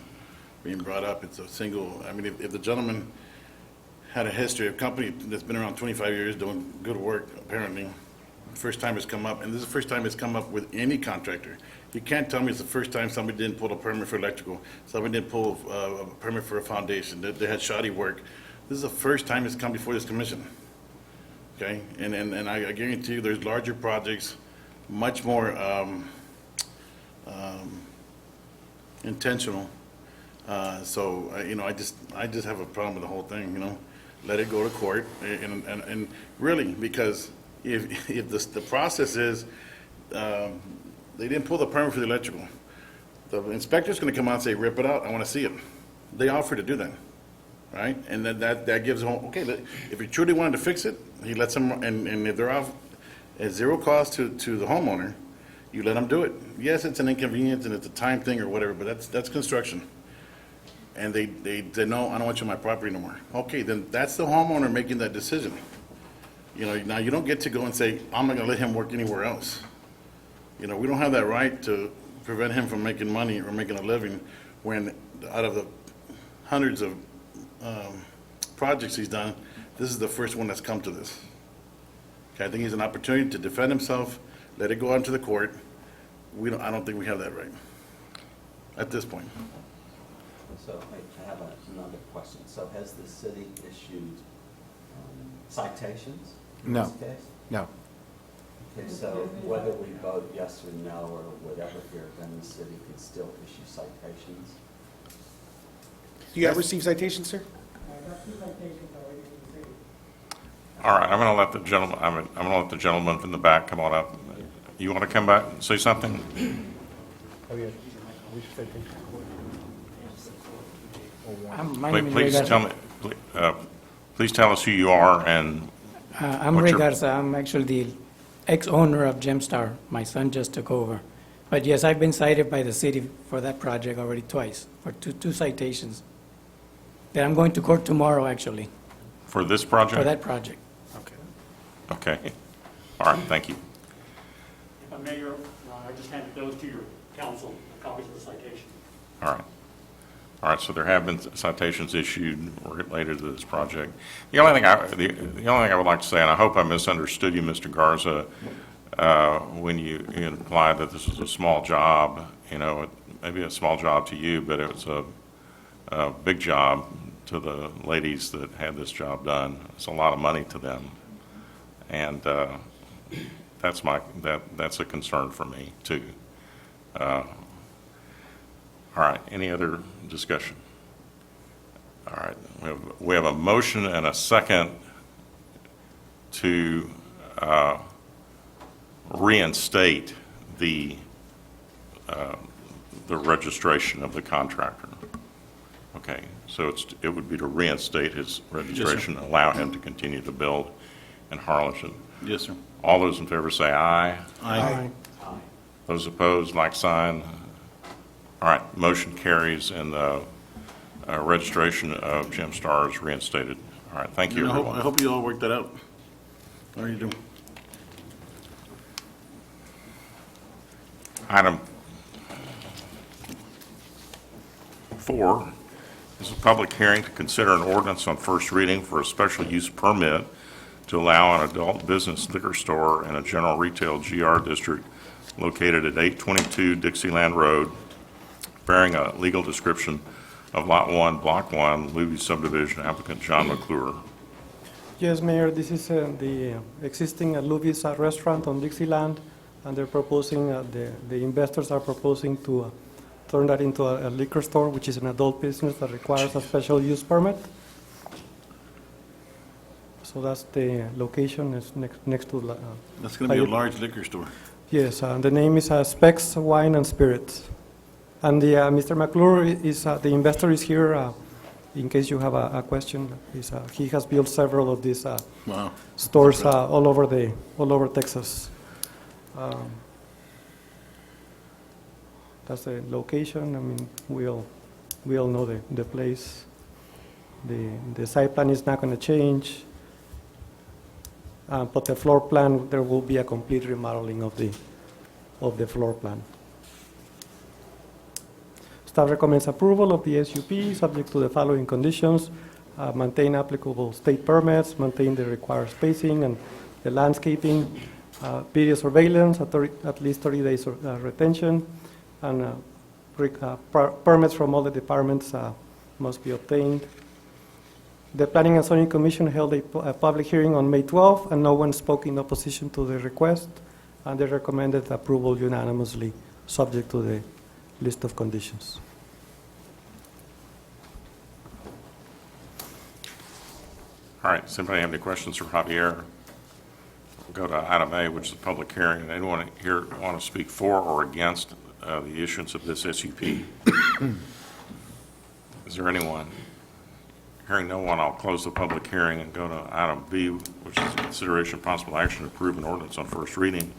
being brought up. It's a single, I mean, if the gentleman had a history, a company that's been around 25 years doing good work, apparently, first time it's come up, and this is the first time it's come up with any contractor. You can't tell me it's the first time somebody didn't pull a permit for electrical, somebody didn't pull a permit for a foundation, that they had shoddy work. This is the first time it's come before this commission, okay? And I guarantee you there's larger projects, much more intentional. So, I just have a problem with the whole thing, Let it go to court, and really, because if the process is, they didn't pull the permit for the electrical, the inspector's gonna come out and say, rip it out, I wanna see it. They offer to do that, right? And that gives them, okay, if he truly wanted to fix it, he lets them, and if they're off at zero cost to the homeowner, you let them do it. Yes, it's an inconvenience and it's a time thing or whatever, but that's construction. And they no, I don't want you on my property no more. Okay, then that's the homeowner making that decision. Now you don't get to go and say, I'm not gonna let him work anywhere else. We don't have that right to prevent him from making money or making a living when out of the hundreds of projects he's done, this is the first one that's come to this. Okay, I think he's an opportunity to defend himself, let it go on to the court. I don't think we have that right at this point. So I have another question. So has the city issued citations in No. this case? No. Okay, so whether we vote yes or no or whatever here, then the city could still issue citations? Do you ever receive citations, sir? All right, I'm going to let the gentleman from the back come on up. You want to come back and say something? My name is Ray Please tell me. Please tell us who you are and. I'm Ray Garza. I'm actually the ex-owner of GemStar. My son just took over. But yes, I've been cited by the city for that project already twice, for two citations. That I'm going to court tomorrow, actually, For this project? for that project. Okay. All right, thank you. Mayor, I just handed those to your council, copies of the citation. All right. All right, so there have been citations issued related to this project. The only thing I would like to say, and I hope I misunderstood you, Mr. Garza, when you implied that this was a small job, maybe a small job to you, but it was a big job to the ladies that had this job done. It's a lot of money to them. And that's a concern for me, too. All right, any other discussion? All right, we have a motion and a second to reinstate the registration of the contractor. Okay, so it would be to reinstate his registration, and allow him to continue to build in Harlingen. Yes, sir. All those in favor say aye. Aye. Aye. Those opposed, like sign. All right, motion carries, and the registration of GemStar is reinstated. All right, thank you, I everyone. hope you all work that out. How are you doing? Item 4 is a public hearing to consider an ordinance on first reading for a special use permit to allow an adult business liquor store in a general retail GR district located at 822 Dixieland Road, bearing a legal description of Lot 1, Block 1, Louis subdivision, applicant John McClure. Yes, Mayor, this is the existing Louis restaurant on Dixieland, and they're proposing, the investors are proposing to turn that into a liquor store, which is an adult business that requires a special use permit. So that's the location, is next to. That's going to be a large liquor store. Yes, the name is Specs Wine and Spirits. And the Mr. McClure is, the investor is here, in case you have a question. He has built several of these Wow. stores all over Texas. That's the location. I mean, we all know the place. The site plan is not going to change, but the floor plan, there will be a complete remodeling of the floor plan. Staff recommends approval of the SUP, subject to the following conditions: maintain applicable state permits, maintain the required spacing and the landscaping, video surveillance, at least 30 days retention, and permits from all the departments must be obtained. The Planning and Zoning Commission held a public hearing on May 12th, and no one spoke in opposition to the request, and they recommended approval unanimously, subject to the list of conditions. All right, does anybody have any questions for Javier? We'll go to item A, which is a public hearing. Anyone here want to speak for or against the issuance of this SUP? Is there anyone? Hearing no one, I'll close the public hearing and go to item B, which is consideration of possible action to approve an ordinance on first reading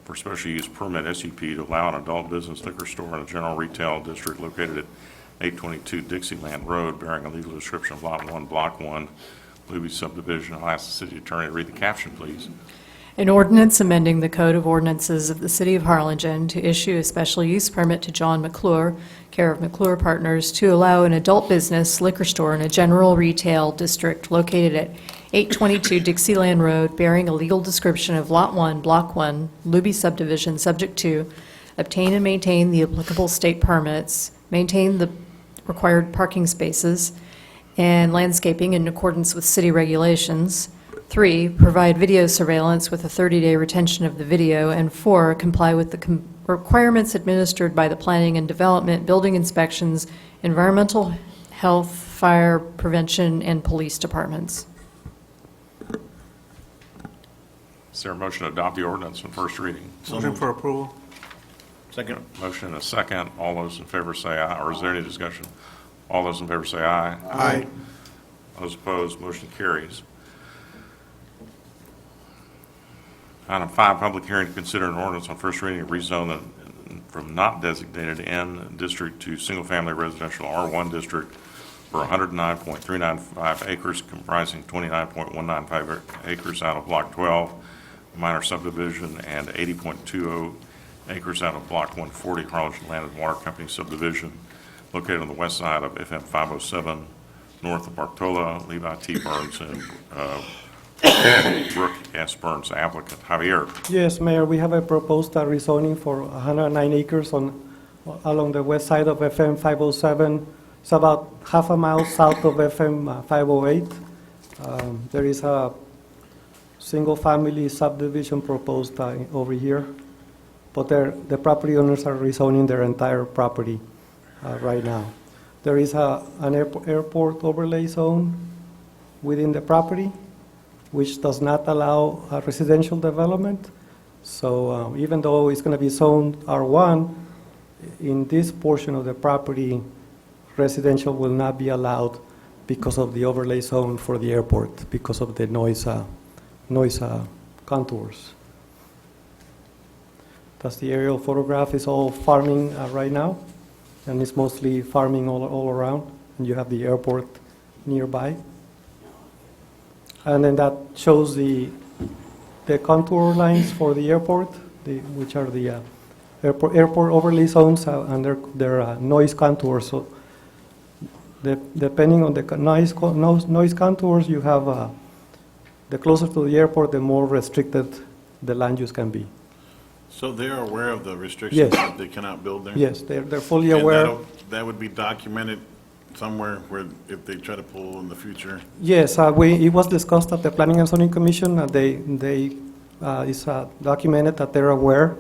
for special use permit SUP to allow an adult business liquor store in a general retail district located at 822 Dixieland Road, bearing a legal description of Lot 1, Block 1, Louis subdivision. I'll ask the city attorney to read the caption, please. An ordinance amending the Code of Ordinances of the City of Harlingen to issue a special use permit to John McClure, care of McClure Partners, to allow an adult business liquor store in a general retail district located at 822 Dixieland Road, bearing a legal description of Lot 1, Block 1, Luby subdivision, subject to obtain and maintain the applicable state permits, maintain the required parking spaces and landscaping in accordance with city regulations. 3, provide video surveillance with a 30-day retention of the video. And 4, comply with the requirements administered by the Planning and Development, Building Inspections, Environmental Health, Fire Prevention, and Police Departments. Is there a motion to adopt the ordinance on first reading? Motion for approval. Second. Motion and a second. All those in favor say aye. Or is there any discussion? All those in favor say aye. Aye. Those opposed, motion carries. Item 5, public hearing to consider an ordinance on first reading of rezone from not designated N district to single-family residential R1 district for 109.395 acres comprising 29.195 acres out of Block 12, minor subdivision, and 80.20 acres out of Block 140, Harlingen Land and Water Company subdivision, located on the west side of FM 507, north of Bartola, Levi T. Burns, and Brooke S. Burns, applicant. Javier. Yes, Mayor, we have a proposed rezoning for 109 acres along the west side of FM 507. It's about half a mile south of FM 508. There is a single-family subdivision proposed over here, but the property owners are rezoning their entire property right now. There is an airport overlay zone within the property, which does not allow residential development. So even though it's going to be zoned R1, in this portion of the property, residential will not be allowed because of the overlay zone for the airport, because of the noise contours. That's the aerial photograph. Is all farming right now, and it's mostly farming all around, and you have the airport nearby. And then that shows the contour lines for the airport, which are the airport overlay zones, and their noise contours. So Depending on the noise contours, you have, the closer to the airport, the more restricted the land use can be. So they're aware of the restrictions Yes. that they cannot build there? Yes, they're fully And aware. that would be documented somewhere where if they try to pull in the future? Yes, it was discussed at the Planning and Zoning Commission. It's documented that they're aware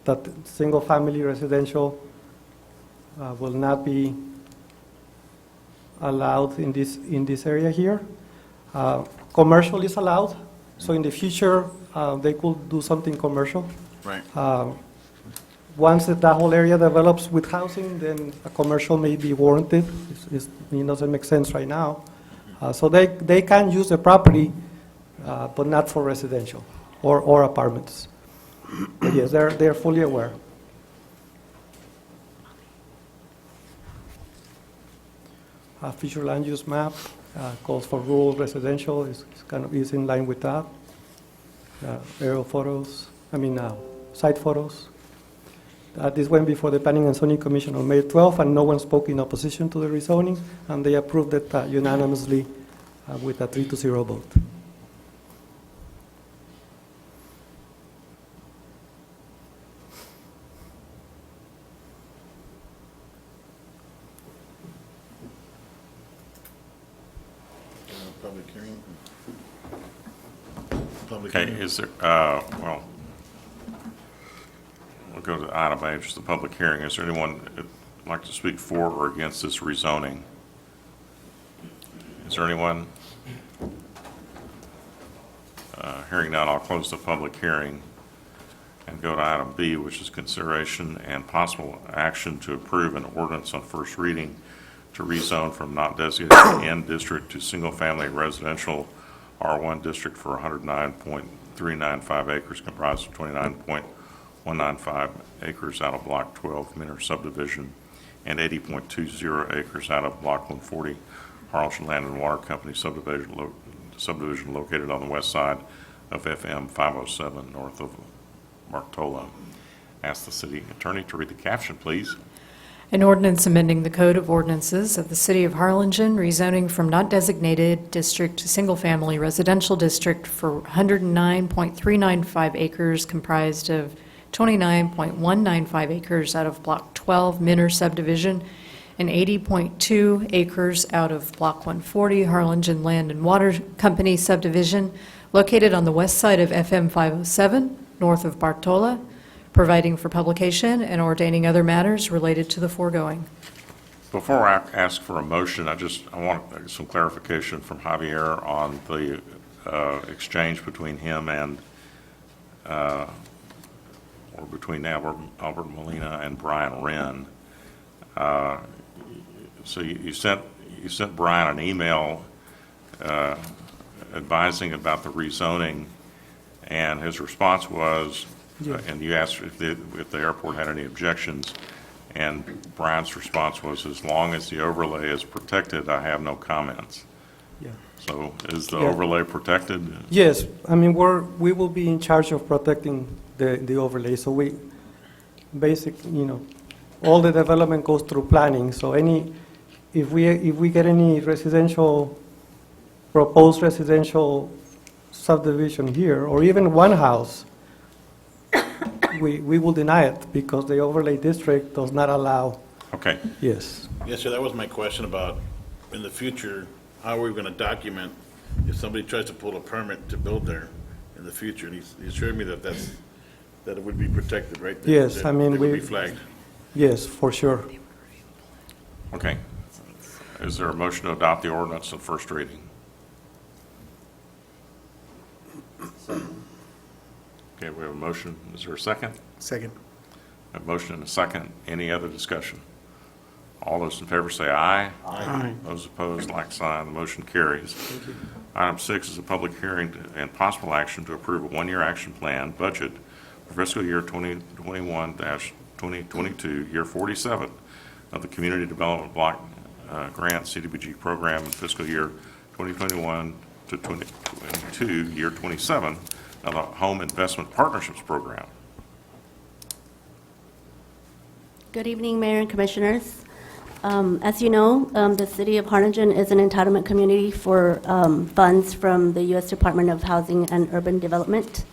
that single-family residential will not be allowed in this area here. Commercial is allowed, so in the future, they could do something commercial. Right. Once that whole area develops with housing, then a commercial may be warranted. It doesn't make sense right now. So they can use the property, but not for residential or apartments. But yes, they're fully aware. Future land use map calls for rural residential, is in line with that. Aerial photos, site photos. This went before the Planning and Zoning Commission on May 12th, and no one spoke in opposition to the rezoning, and they approved it unanimously with a 3-0 vote. Public hearing? Okay, is there, well, we'll go to item A, which is the public hearing. Is there anyone that'd like to speak for or against this rezoning? Is there anyone? Hearing none, I'll close the public hearing and go to item B, which is consideration and possible action to approve an ordinance on first reading to rezone from not designated N district to single-family residential R1 district for 109.395 acres comprised of 29.195 acres out of Block 12 Minor subdivision and 80.20 acres out of Block 140 Harlingen Land and Water Company subdivision located on the west side of FM 507 north of Bartola. Ask the city attorney to read the caption, please. An ordinance amending the Code of Ordinances of the City of Harlingen, rezoning from not designated district to single-family residential district for 109.395 acres comprised of 29.195 acres out of Block 12 Minor subdivision and 80.2 acres out of Block 140 Harlingen Land and Water Company subdivision located on the west side of FM 507 north of Bartola, providing for publication and ordaining other matters related to the foregoing. Before I ask for a motion, I want some clarification from Javier on the exchange between him and, or between Albert Molina and Brian Wren. So you sent Brian an email advising about the rezoning, and his response was, and you asked if the airport had any objections, and Brian's response was, as long as the overlay is protected, I have no comments. Yeah. So is the overlay protected? Yes, we will be in charge of protecting the overlay. So we all the development goes through planning. So if we get any proposed residential subdivision here, or even one house, we will deny it because the overlay district does not allow. Okay. Yes. Yes, sir, that was my question about, in the future, how are we going to document if somebody tries to pull a permit to build there in the future? And he assured me that it would be protected, right? Yes, That it would be we. flagged. Yes, for sure. Okay. Is there a motion to adopt the ordinance on first reading? Okay, we have a motion. Is there a second? Second. A motion and a second. Any other discussion? All those in favor say aye. Aye. Those opposed, like sign. The motion carries. Item 6 is a public hearing and possible action to approve a one-year action plan budget for fiscal year 2021-2022, year 47 of the Community Development Block Grant CDBG program in fiscal year 2021 to 2022, year 27 of the Home Investment Partnerships program. Good evening, Mayor and Commissioners. As you know, the city of Harlingen is an entitlement community for funds from the U.S. Department of Housing and Urban Development.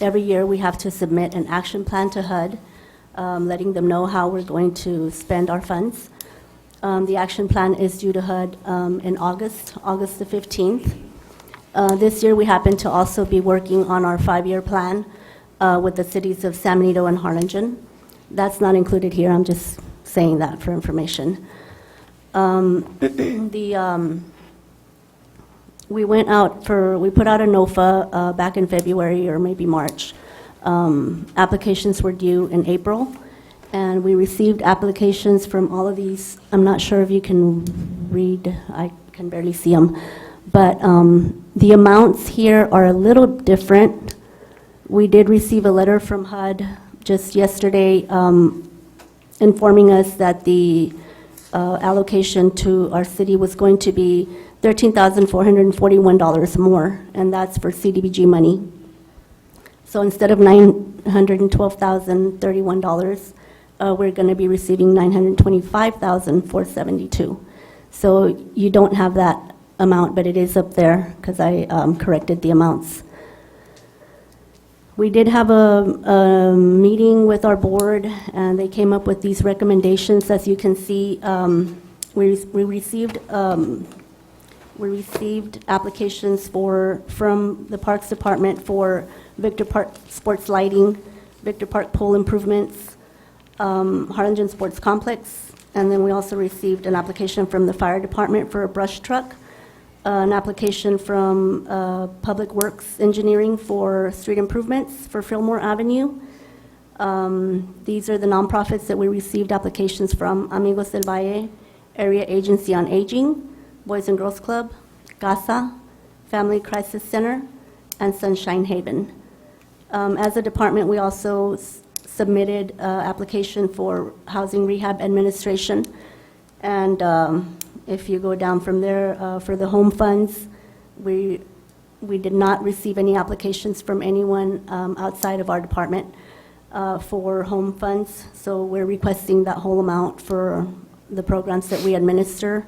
Every year, we have to submit an action plan to HUD, letting them know how we're going to spend our funds. The action plan is due to HUD in August the 15th. This year, we happen to also be working on our 5-year plan with the cities of San Benito and Harlingen. That's not included here, I'm just saying that for information. We put out a NOFA back in February or maybe March. Applications were due in April, and we received applications from all of these. I'm not sure if you can read, I can barely see them, but the amounts here are a little different. We did receive a letter from HUD just yesterday informing us that the allocation to our city was going to be $13,441 more, and that's for CDBG money. So instead of $912,031, we're going to be receiving $925,472. So you don't have that amount, but it is up there because I corrected the amounts. We did have a meeting with our board, and they came up with these recommendations. As you can see, we received applications from the Parks Department for Victor Park Sports Lighting, Victor Park Pool Improvements, Harlingen Sports Complex, and then we also received an application from the Fire Department for a brush truck, an application from Public Works Engineering for street improvements for Fillmore Avenue. These are the nonprofits that we received applications from: Amigos del Valle, Area Agency on Aging, Boys and Girls Club, CASA, Family Crisis Center, and Sunshine Haven. As a department, we also submitted application for Housing Rehab Administration, and if you go down from there, for the home funds, we did not receive any applications from anyone outside of our department for home funds, so we're requesting that whole amount for the programs that we administer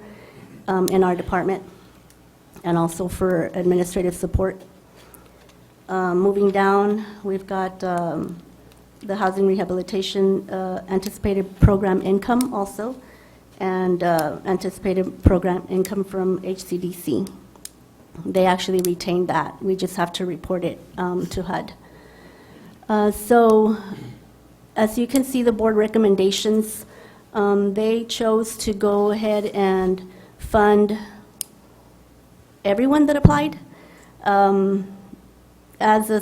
in our department, and also for administrative support. Moving down, we've got the Housing Rehabilitation anticipated program income also, and anticipated program income from HCDC. They actually retained that. We just have to report it to HUD. So as you can see, the board recommendations, they chose to go ahead and fund everyone that applied. As a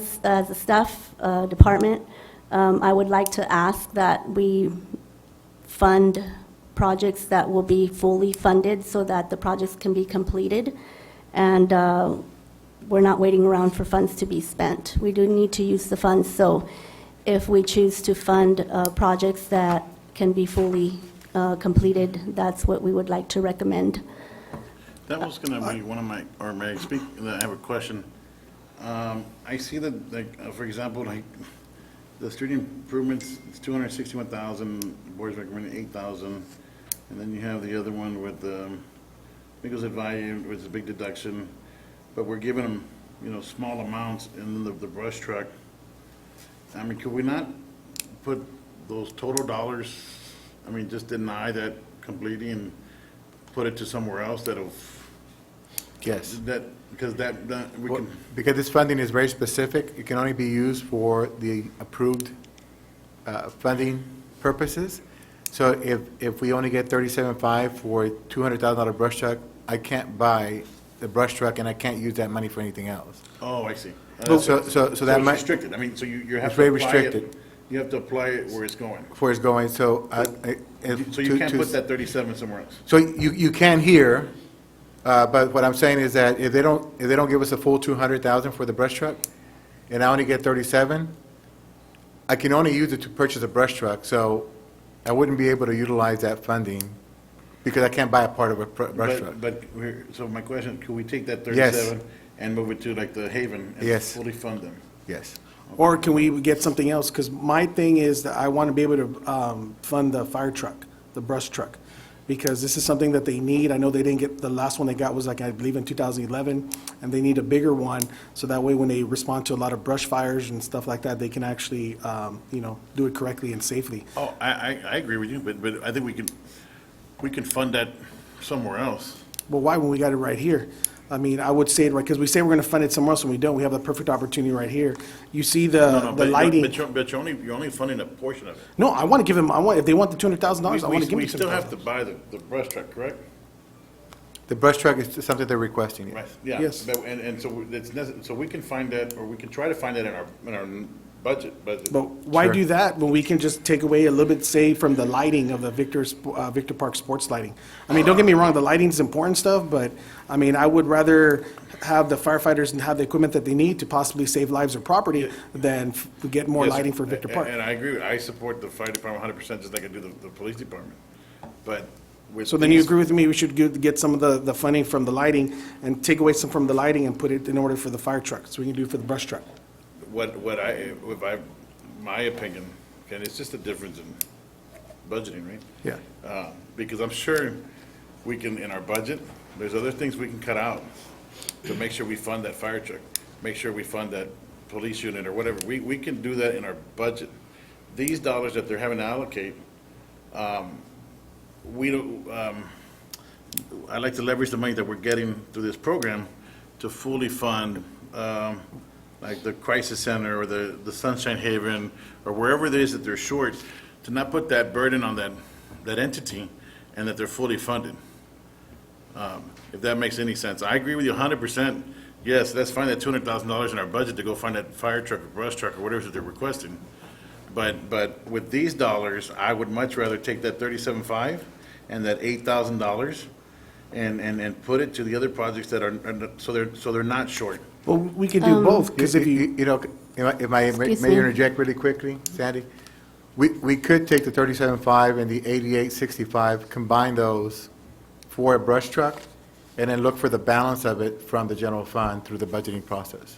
staff department, I would like to ask that we fund projects that will be fully funded so that the projects can be completed, and we're not waiting around for funds to be spent. We do need to use the funds, so if we choose to fund projects that can be fully completed, that's what we would like to recommend. That was going to be one of my, or may I speak? I have a question. I see that, like, for example, like the street improvements, it's 261,000. The board's recommending 8,000, and then you have the other one with Amigos del Valle, which is a big deduction, but we're giving them, small amounts, and then the brush truck. I mean, could we not put those total dollars? I mean, just deny that completely and put it to somewhere else that'll. Yes. Because we can. Because this funding is very specific, it can only be used for the approved funding purposes. So if we only get $37.5 for a $200,000 brush truck, I can't buy the brush truck and I can't use that money for anything else. Oh, I see. So that it's might. restricted. I mean, so you have It's to very apply restricted. it. You have to apply it where it's going. Where it's going, so. So you can't put that 37 somewhere else. So you can here, but what I'm saying is that if they don't give us a full 200,000 for the brush truck, and I only get 37, I can only use it to purchase a brush truck, so I wouldn't be able to utilize that funding because I can't buy a part of a brush truck. So my question, could we take that Yes. 37 and move it to like the Haven and Yes. fully fund them? Yes. Or can we get something else? Because my thing is that I want to be able to fund the fire truck the brush truck, because this is something that they need. I know they didn't get, the last one they got was like, I believe in 2011, and they need a bigger one, so that way when they respond to a lot of brush fires and stuff like that, they can actually, do it correctly and safely. Oh, I agree with you, but I think we can fund that somewhere else. Well, why when we got it right here? I mean, I would say it right, because we say we're gonna fund it somewhere else, and we don't. We have the perfect opportunity right here. You see the lighting. But you're only funding a portion of it. No, I want to give them, if they want the $200,000, I want to give them We still have to $200,000. buy the brush truck, correct? The brush truck is something they're requesting. Right, yeah. Yes. And so so we can find that, or we can try to find that in our budget. But why do that when we can just take away a little bit, say, from the lighting of the Victor Park sports lighting? I mean, don't get me wrong, the lighting's important stuff, but, I mean, I would rather have the firefighters and have the equipment that they need to possibly save lives or property than get more Yes, lighting for Victor Park. And I agree, I support the fire department 100%, just like I do the police department. But with So then you these- agree with me, we should get some of the funding from the lighting and take away some from the lighting and put it in order for the fire truck, so we can do it for the brush truck. My opinion, and it's just a difference in budgeting, right? Yeah. Because I'm sure we can, in our budget, there's other things we can cut out to make sure we fund that fire truck, make sure we fund that police unit or whatever. We can do that in our budget. These dollars that they're having to allocate, we don't, I like to leverage the money that we're getting through this program to fully fund, like the crisis center or the Sunshine Haven, or wherever it is that they're short, to not put that burden on that entity, and that they're fully funded. If that makes any sense. I agree with you 100%. Yes, let's find that $200,000 in our budget to go find that fire truck or brush truck or whatever that they're requesting. But with these dollars, I would much rather take that $37,500 and that $8,000 and put it to the other projects that are, so they're not short. Well, we can do both, because if you, If I may Excuse me. interject really quickly, Sandy? We could take the 37.5 and the 88.65, combine those for a brush truck, and then look for the balance of it from the general fund through the budgeting process.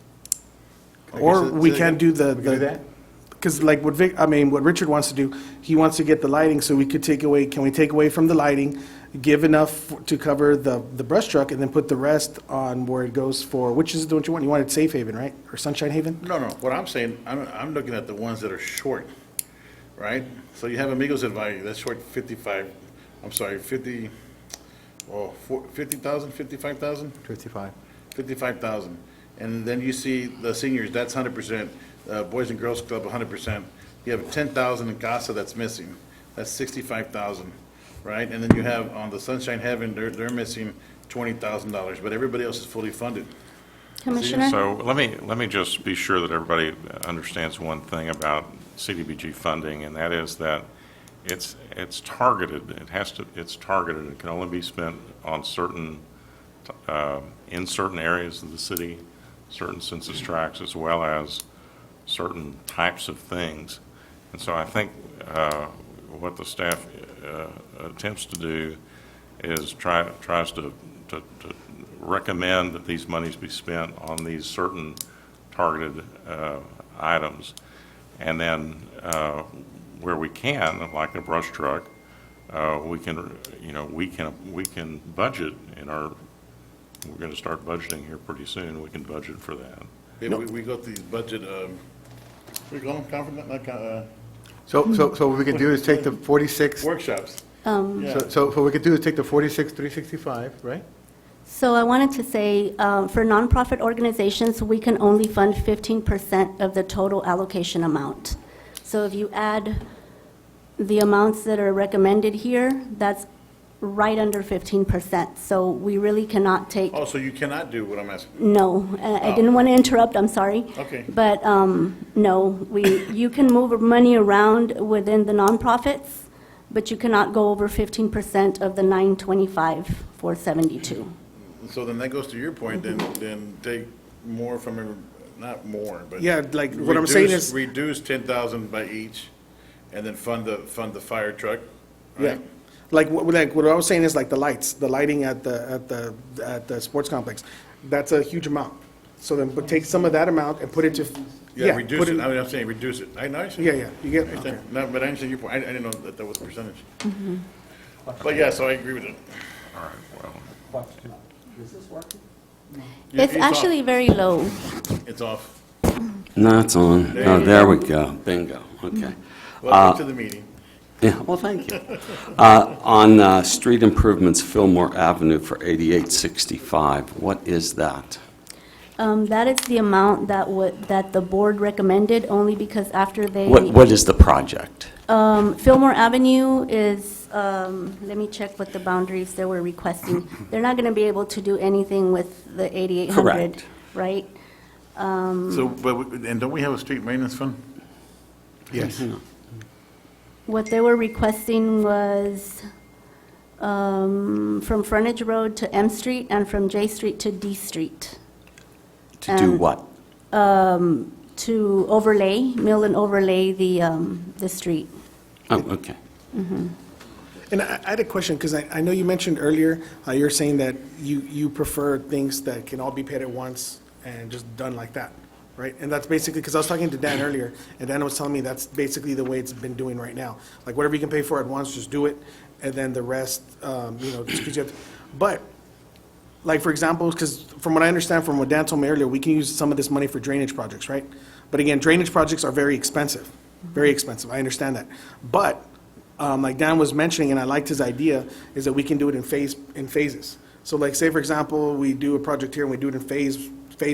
or we can do We can do that? because like what what Richard wants to do, he wants to get the lighting, so we could can we take away from the lighting, give enough to cover the brush truck, and then put the rest on where it goes for, which is what you want? You wanted Safe Haven, right? Or Sunshine Haven? No, what I'm saying, I'm looking at the ones that are short, right? So you have Amigos del Valle, that's short 50,000, 55,000? 55. 55,000. And then you see the seniors, that's 100%. Boys and Girls Club, 100%. You have 10,000 in Casa that's missing. That's 65,000, right? And then you have on the Sunshine Heaven, they're missing $20,000, but everybody else is fully funded. Commissioner? So let me just be sure that everybody understands one thing about CDBG funding, and that is that it's targeted. It's targeted. It can only be spent on in certain areas of the city, certain census tracts, as well as certain types of things. And so I think what the staff attempts to do is tries to recommend that these monies be spent on these certain targeted items. And then where we can, like the brush truck, we can budget in our, we're going to start budgeting here pretty soon. We can budget for that. Yeah, we got these budget, we call them conference, So what we could do is take the 46, workshops. so what we could do is take the 46,365, right? So I wanted to say, for nonprofit organizations, we can only fund 15% of the total allocation amount. So if you add the amounts that are recommended here, that's right under 15%. So we really cannot take, Oh, so you cannot do what I'm asking? no, I didn't want to interrupt, I'm sorry. Okay. But no, you can move money around within the nonprofits, but you cannot go over 15% of the 925,472. So then that goes to your point, then take more from, not more, but. Yeah, like, what I'm saying is- Reduce 10,000 by each, and then fund the fire truck, Yeah. right? Like what I was saying is like the lighting at the sports complex. That's a huge amount. So then, but take some of that amount and put it to, Yeah, reduce put it, I'm saying reduce it. I know. Yeah, you get, I understand. No, but I understand your point, I didn't know that was the percentage. But yeah, so I agree with it. All right, well, Is this working? It's actually very low. It's off. No, it's on. There Oh, you there go. we go. Bingo. Okay. Welcome to the meeting. Yeah, well, thank you. On street improvements, Fillmore Avenue for 8865, what is that? That is the amount that the board recommended, only because after they... What is the project? Fillmore Avenue is, let me check what the boundaries they were requesting. They're not going to be able to do anything with the 8800, Correct. right? So, and don't we have a street maintenance fund? Yes. What they were requesting was from Frontage Road to M Street and from J Street to D Street. To do what? To overlay, mill and overlay the street. Oh, okay. And I had a question, because I know you mentioned earlier, you're saying that you prefer things that can all be paid at once and just done like that, right? And that's basically, because I was talking to Dan earlier, and Dan was telling me that's basically the way it's been doing right now. Like, whatever you can pay for at once, just do it, and then the rest, just 'cause you have to. But, like, for example, because from what I understand from what Dan told me earlier, we can use some of this money for drainage projects, right? But again, drainage projects are very expensive, I understand that. But, like Dan was mentioning, and I liked his idea, is that we can do it in phases. So like, say, for example, we do a project here, and we do it in phase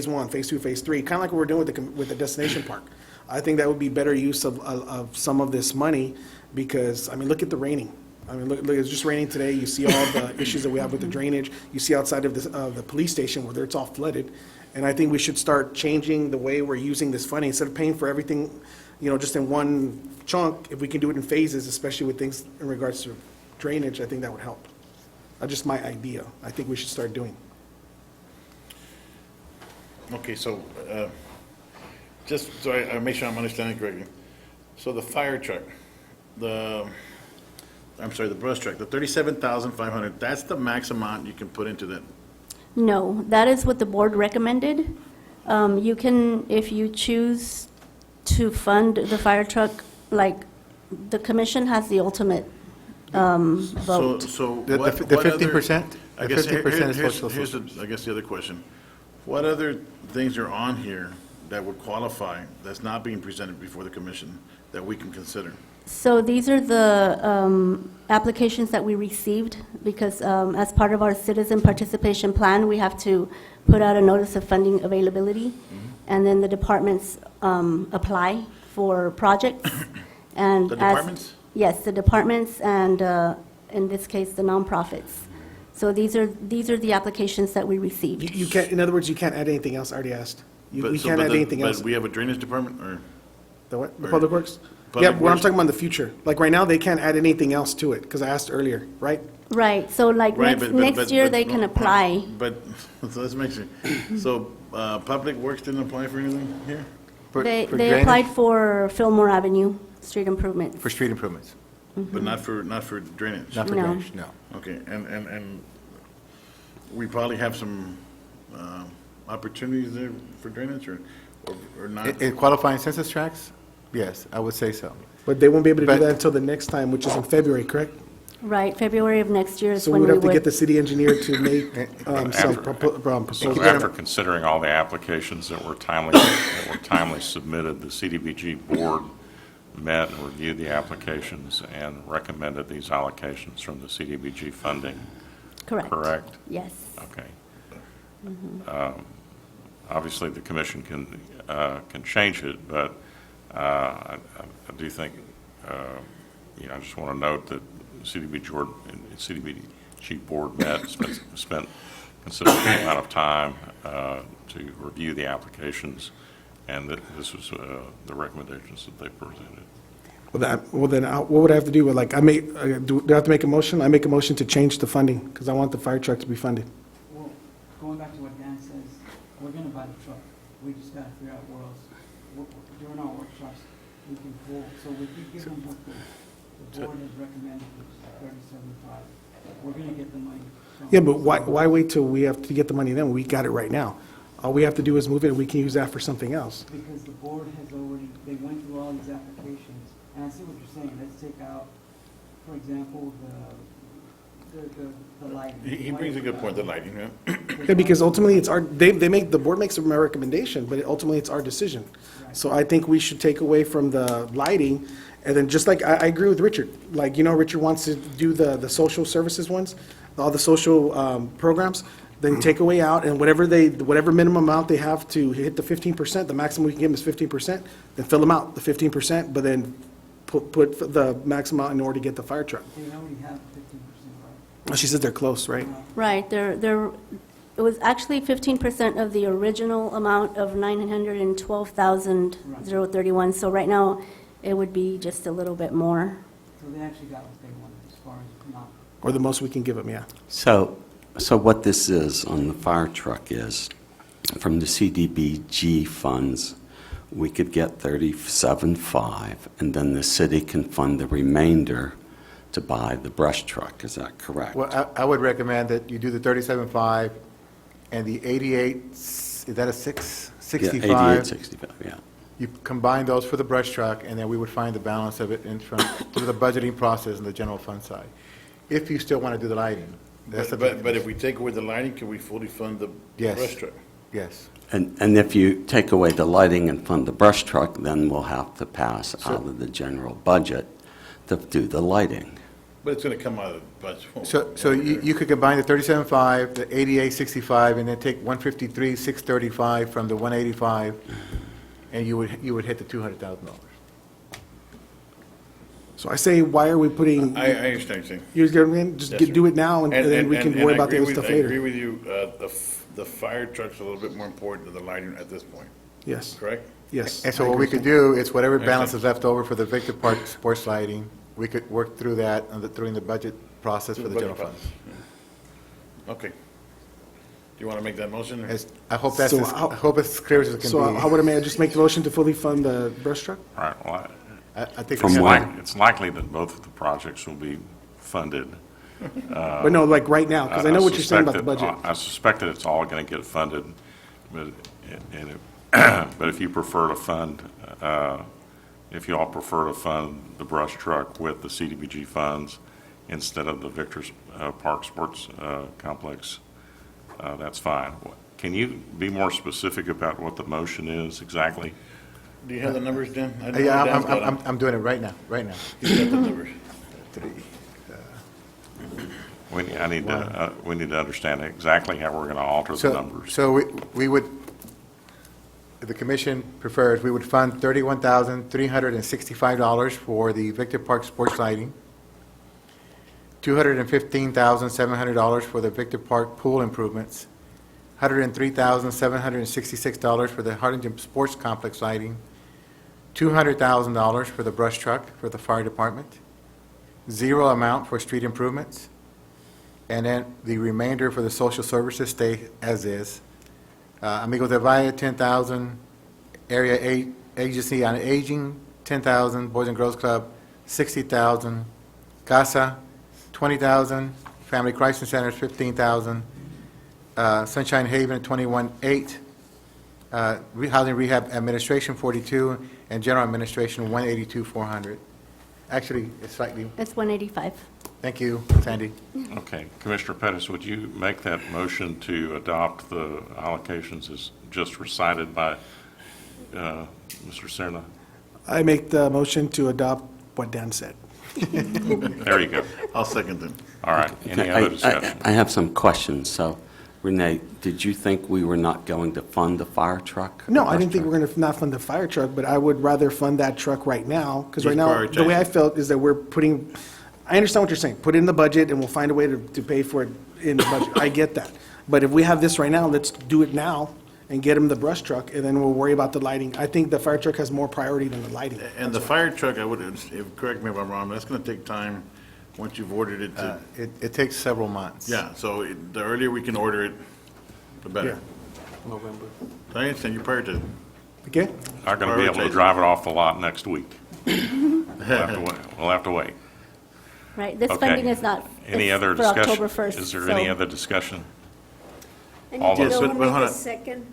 one, phase two, phase three, kind of like what we're doing with the destination park. I think that would be better use of some of this money, because, I mean, look at the raining. I mean, look, it's just raining today. You see all the issues that we have with the drainage. You see outside of the police station where it's all flooded. And I think we should start changing the way we're using this funding. Instead of paying for everything, just in one chunk, if we can do it in phases, especially with things in regards to drainage, I think that would help. That's just my idea. I think we should start doing. Okay, so, just so I make sure I'm understanding correctly. So the fire truck, the brush truck, the 37,500, that's the max amount you can put into that? No, that is what the board recommended. You can, if you choose to fund the fire truck, like, the commission has the ultimate vote. So The what 15%? I The guess 15% is here's social. I guess the other question. What other things are on here that would qualify, that's not being presented before the commission, that we can consider? So these are the applications that we received, because as part of our citizen participation plan, we have to put out a notice of funding availability, and then the departments apply for projects. And The departments? Yes, the departments, and in this case, the nonprofits. So these are the applications that we received. You can't, in other words, you can't add anything else. I already asked. We can't add anything else. But we have a drainage department, or? The what? The or- Public Works? Public Yeah, what I'm Works? talking about in the future. Like, right now, they can't add anything else to it, because I asked earlier, right? Right, so like Right, next year, they can apply. But, so let's make sure. So, Public Works didn't apply for anything here? They drainage? applied for Fillmore Avenue street improvements. For street improvements, But not for drainage? not for No. drainage, no. Okay, and we probably have some opportunities there for drainage, or not? In qualifying census tracts, yes, I would say so. But they won't be able to do But- that until the next time, which is in February, correct? Right, February of next year is So we when would we have to get the would. city engineer to make some After- proposals. So after considering all the applications that were timely submitted, the CDBG board met and reviewed the applications and recommended these allocations from the CDBG funding. Correct? Yes. Okay. Obviously, the commission can change it, but I do think, I just want to note that CDBG board met, spent considerable amount of time to review the applications, and that this was the recommendations that they presented. Well, then, what would I have to do? Like, do I have to make a motion? I make a motion to change the funding, because I want the fire truck to be funded. Well, going back to what Dan says, we're gonna buy the truck. We just gotta figure out where else. During our workshops, we can pull, so if we give them what the board has recommended, which is 3075, we're gonna get the money. Yeah, but why wait till we have to get the money then? We got it right now. All we have to do is move it, and we can use that for something else. Because the board has already, they went through all these applications, and I see what you're saying, let's take out, for example, the the lighting. He brings a good point, the lighting, yeah. Yeah, because ultimately it's our, the board makes a recommendation, but ultimately it's our decision. So I think we should take away from the lighting, and then just like, I agree with Richard. Like, Richard wants to do the social services ones, all the social programs, then take away out, and whatever minimum amount they have to hit the 15%, the maximum we can give them is 15%, then fill them out, the 15%, but then put the maximum out in order to get the fire truck. They already have 15%, right? She says they're close, right? Right, it was actually 15% of the original amount of 912,031, so right now, it would be just a little bit more. So they actually got what they wanted as far as not. Or the most we can give them, yeah. So what this is on the fire truck is, from the CDBG funds, we could get 37.5, and then the city can fund the remainder to buy the brush truck. Is that correct? Well, I would recommend that you do the 37.5 and the 88, is that a 65? Yeah, 88.65, yeah. You combine those for the brush truck, and then we would find the balance of it through the budgeting process and the general fund side. If you still want to do the lighting. That's But if we take away the lighting, can we fully fund the Yes. brush truck? Yes. And if you take away the lighting and fund the brush truck, then we'll have to pass out of the general budget to do the lighting. But it's gonna come out of the budget. So you could combine the 37.5, the 88.65, and then take 153,635 from the 185, and you would hit the $200,000. So I say, why are we putting? I understand what you're saying. You get what I mean? Just Yes, sir. do it now, and then we can worry about the other stuff I agree later. with you, the fire truck's a little bit more important than the lighting at this point, Yes, correct? yes. And so I what we agree. could do is whatever balance is left over for the Victor Park sports lighting, we could work through that during the budget process for the general fund. Okay. Do you want to make that motion? or- I hope that's, So I how- hope it's clear as it can be. So how would I just make the motion to fully fund the brush truck? All right, well, I think From we where? have, it's likely that both of the projects will be funded. But no, like right now, because I know what you're saying about the budget. I suspect that it's all going to get funded, but, but if you prefer to fund, if you all prefer to fund the brush truck with the CDBG funds instead of the Victor Park Sports Complex, that's fine. Can you be more specific about what the motion is exactly? Do you have the numbers, Dan? I know yeah, Dan's got them. I'm doing it right now. He's got the numbers. We need to understand exactly how we're going to alter the numbers. So we would, if the commission prefers, we would fund $31,365 for the Victor Park sports lighting, $215,700 for the Victor Park pool improvements, $103,766 for the Harlingen Sports Complex lighting, $200,000 for the brush truck for the fire department, zero amount for street improvements, and then the remainder for the social services stay as is. Amigos del Valle, $10,000. Area Agency on Aging, $10,000. Boys and Girls Club, $60,000. CASA, $20,000. Family Crisis Centers, $15,000. Sunshine Haven at $21,800. Housing Rehab Administration, $42,000, and General Administration, $182,400. Actually, it's slightly. It's 185. Thank you, Sandy. Okay, Commissioner Pettis, would you make that motion to adopt the allocations as just recited by Mr. Serna? I make the motion to adopt what Dan said. There you go. I'll second them. All right, any other discussion? I have some questions. So, Renee, did you think we were not going to fund the fire truck? No, I didn't think we're going to not fund the fire truck, but I would rather fund that truck right now, because right Just now, the way I prioritize. felt is that we're putting, I understand what you're saying, put it in the budget, and we'll find a way to pay for it in the budget. I get that. But if we have this right now, let's do it now and get him the brush truck, and then we'll worry about the lighting. I think the fire truck has more priority than the lighting. And the fire truck, I would, correct me if I'm wrong, but that's going to take time once you've ordered it to, It takes several months. yeah, so the earlier we can order it, the better. November. I understand you prioritize. Okay? Not going to be able to drive it off the lot next week. We'll have to wait. Right, this Okay. funding is not, Any it's other for discussion? October 1st. Is there so- any other discussion? I All need to those- know but who made hold the on. second.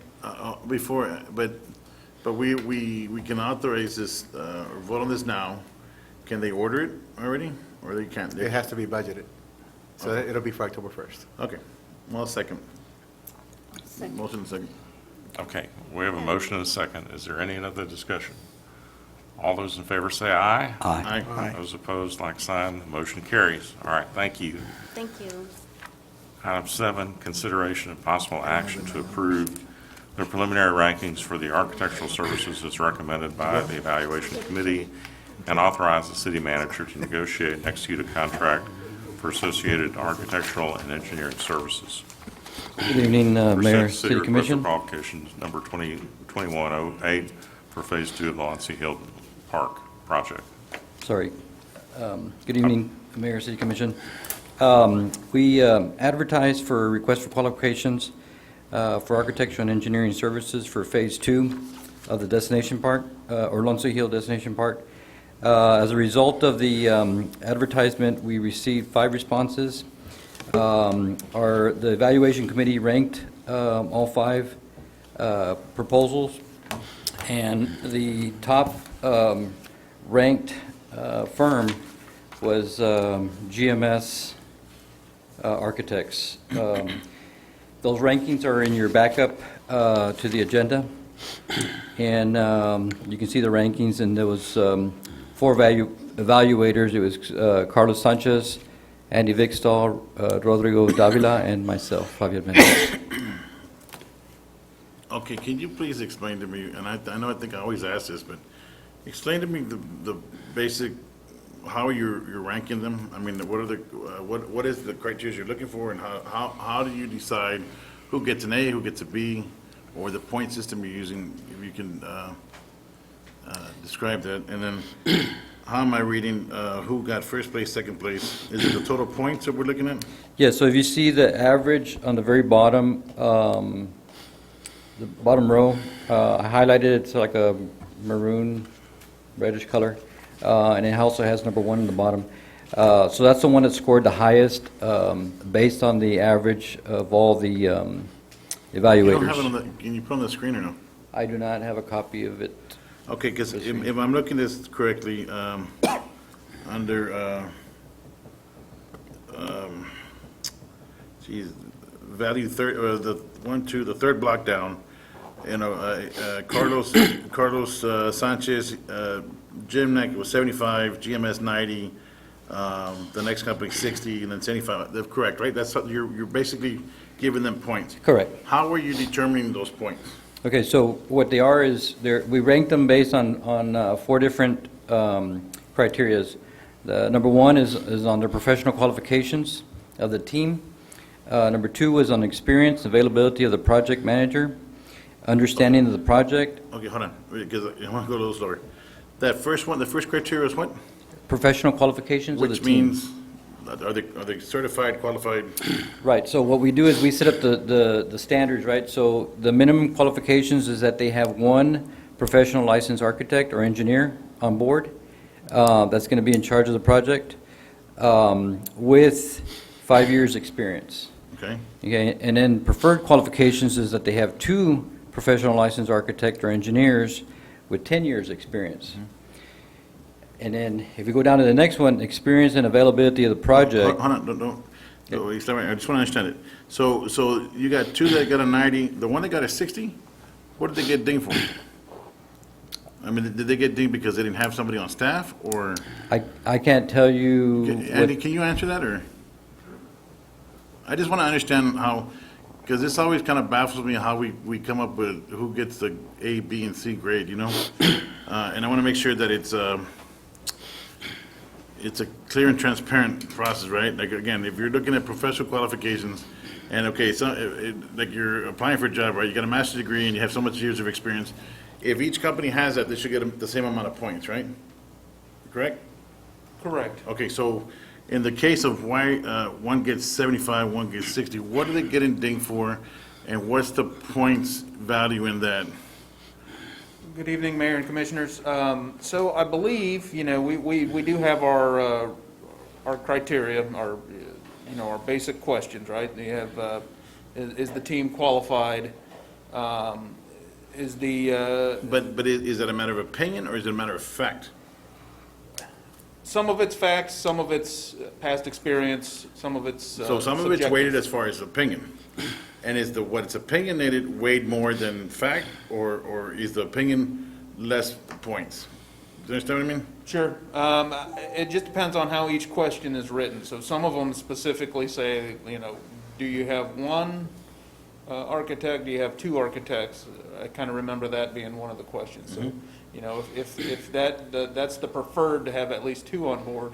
Before, but we can authorize this, or vote on this now. Can they order it already, or they can't? It has to be budgeted. So it'll be for October 1st. Okay, well, second. Motion second. Okay, we have a motion and a second. Is there any other discussion? All those in favor say aye. Aye. Aye. Those opposed, like sign. The motion carries. All right, thank you. Thank you. Item 7, consideration of possible action to approve the preliminary rankings for the architectural services as recommended by the evaluation committee and authorize the city manager to negotiate and execute a contract for associated architectural and engineering services. Good evening, Mayor, Present City request for Commission. qualifications number 2108 for Phase 2 of the Lansing Hill Park project. Sorry. Good evening, Mayor, City Commission. We advertised for a request for qualifications for architectural and engineering services for Phase 2 of the Destination Park, or Lansing Hill Destination Park. As a result of the advertisement, we received 5 responses. The evaluation committee ranked all 5 proposals, and the top ranked firm was GMS Architects. Those rankings are in your backup to the agenda, and you can see the rankings, and there was 4 evaluators. It was Carlos Sanchez, Andy Vickstall, Rodrigo Davila, and myself, Javier Mendez. Okay, can you please explain to me, and I think I always ask this, but explain to me the basic, how you're ranking them? I mean, what are the, what is the criteria you're looking for, and how do you decide who gets an A, who gets a B, or the point system you're using, if you can describe that? And then, how am I reading who got first place, second place? Is it the total points that we're looking at? Yeah, so if you see the average on the very bottom, the bottom row, I highlighted it, it's like a maroon, reddish color, and it also has number 1 in the bottom. So that's the one that scored the highest based on the average of all the evaluators. You don't have it on the, can you put on the screen or no? I do not have a copy of it. Okay, because if I'm looking at this correctly, under, value third, the 1, 2, the third block down, you know, Carlos Sanchez, Gymnec was 75, GMS 90, the next company 60, and then 75. That's correct, right? That's, you're basically giving them points. Correct. How are you determining those points? Okay, so what they are is, we rank them based on 4 different criterias. The number 1 is on their professional qualifications of the team. Number 2 is on experience, availability of the project manager, understanding of the project. Okay, hold on, because I want to go a little slower. That first one, the first criteria is what? Professional qualifications of the Which team. means, are they certified, qualified? Right, so what we do is we set up the standards, right? So the minimum qualifications is that they have 1 professional licensed architect or engineer on board that's going to be in charge of the project with 5 years' experience. Okay. Okay, and then preferred qualifications is that they have 2 professional licensed architect or engineers with 10 years' experience. And then if you go down to the next one, experience and availability of the project. Hold on, don't, I just want to understand it. So you got 2 that got a 90, the one that got a 60, what did they get dinged for? I mean, did they get dinged because they didn't have somebody on staff, or? I can't tell you. Andy, can you answer that, or? I just want to understand how, because this always kind of baffles me how we come up with who gets the A, B, and C grade, you know? And I want to make sure that it's a clear and transparent process, right? Like, again, if you're looking at professional qualifications, and okay, so like you're applying for a job, right? You got a master's degree and you have so much years of experience. If each company has that, they should get the same amount of points, right? Correct? Correct. Okay, so in the case of why one gets 75, one gets 60, what are they getting dinged for, and what's the points value in that? Good evening, Mayor and Commissioners. So I believe, you know, we do have our criteria, our basic questions, right? You have, is the team qualified? Is the... But is that a matter of opinion, or is it a matter of fact? Some of it's facts, some of it's past experience, some of it's So some of it's subjective. weighted as far as opinion. And is what's opinionated weighed more than fact, or is the opinion less points? Do you understand what I mean? Sure. It just depends on how each question is written. So some of them specifically say, do you have one architect, do you have two architects? I kind of remember that being one of the questions. So, if that's the preferred to have at least two on board.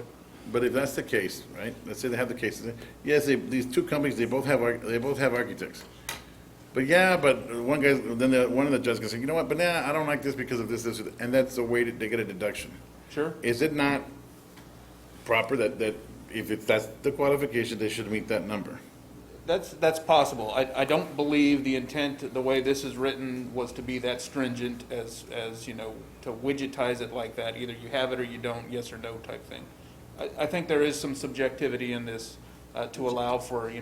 But if that's the case, right, let's say they have the cases, yes, these two companies, they both have architects. But one guy, then one of the judges can say, you know what, but I don't like this because of this, and that's the way that they get a deduction. Sure. Is it not proper that if that's the qualification, they should meet that number? That's possible. I don't believe the intent, the way this is written, was to be that stringent as to widgetize it like that. Either you have it or you don't, yes or no type thing. I think there is some subjectivity in this to allow for,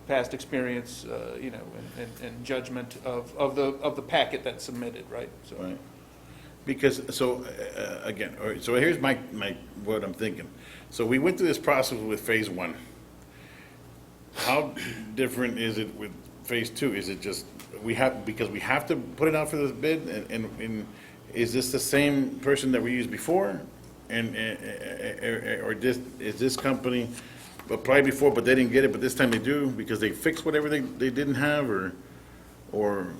past experience, and judgment of the packet that's submitted, right? So. Right. Because, again, all right, so here's what I'm thinking. So we went through this process with phase one. How different is it with phase two? Is it just, because we have to put it out for this bid, and is this the same person that we used before? Or is this company applied before, but they didn't get it, but this time they do, because they fixed whatever they didn't have, or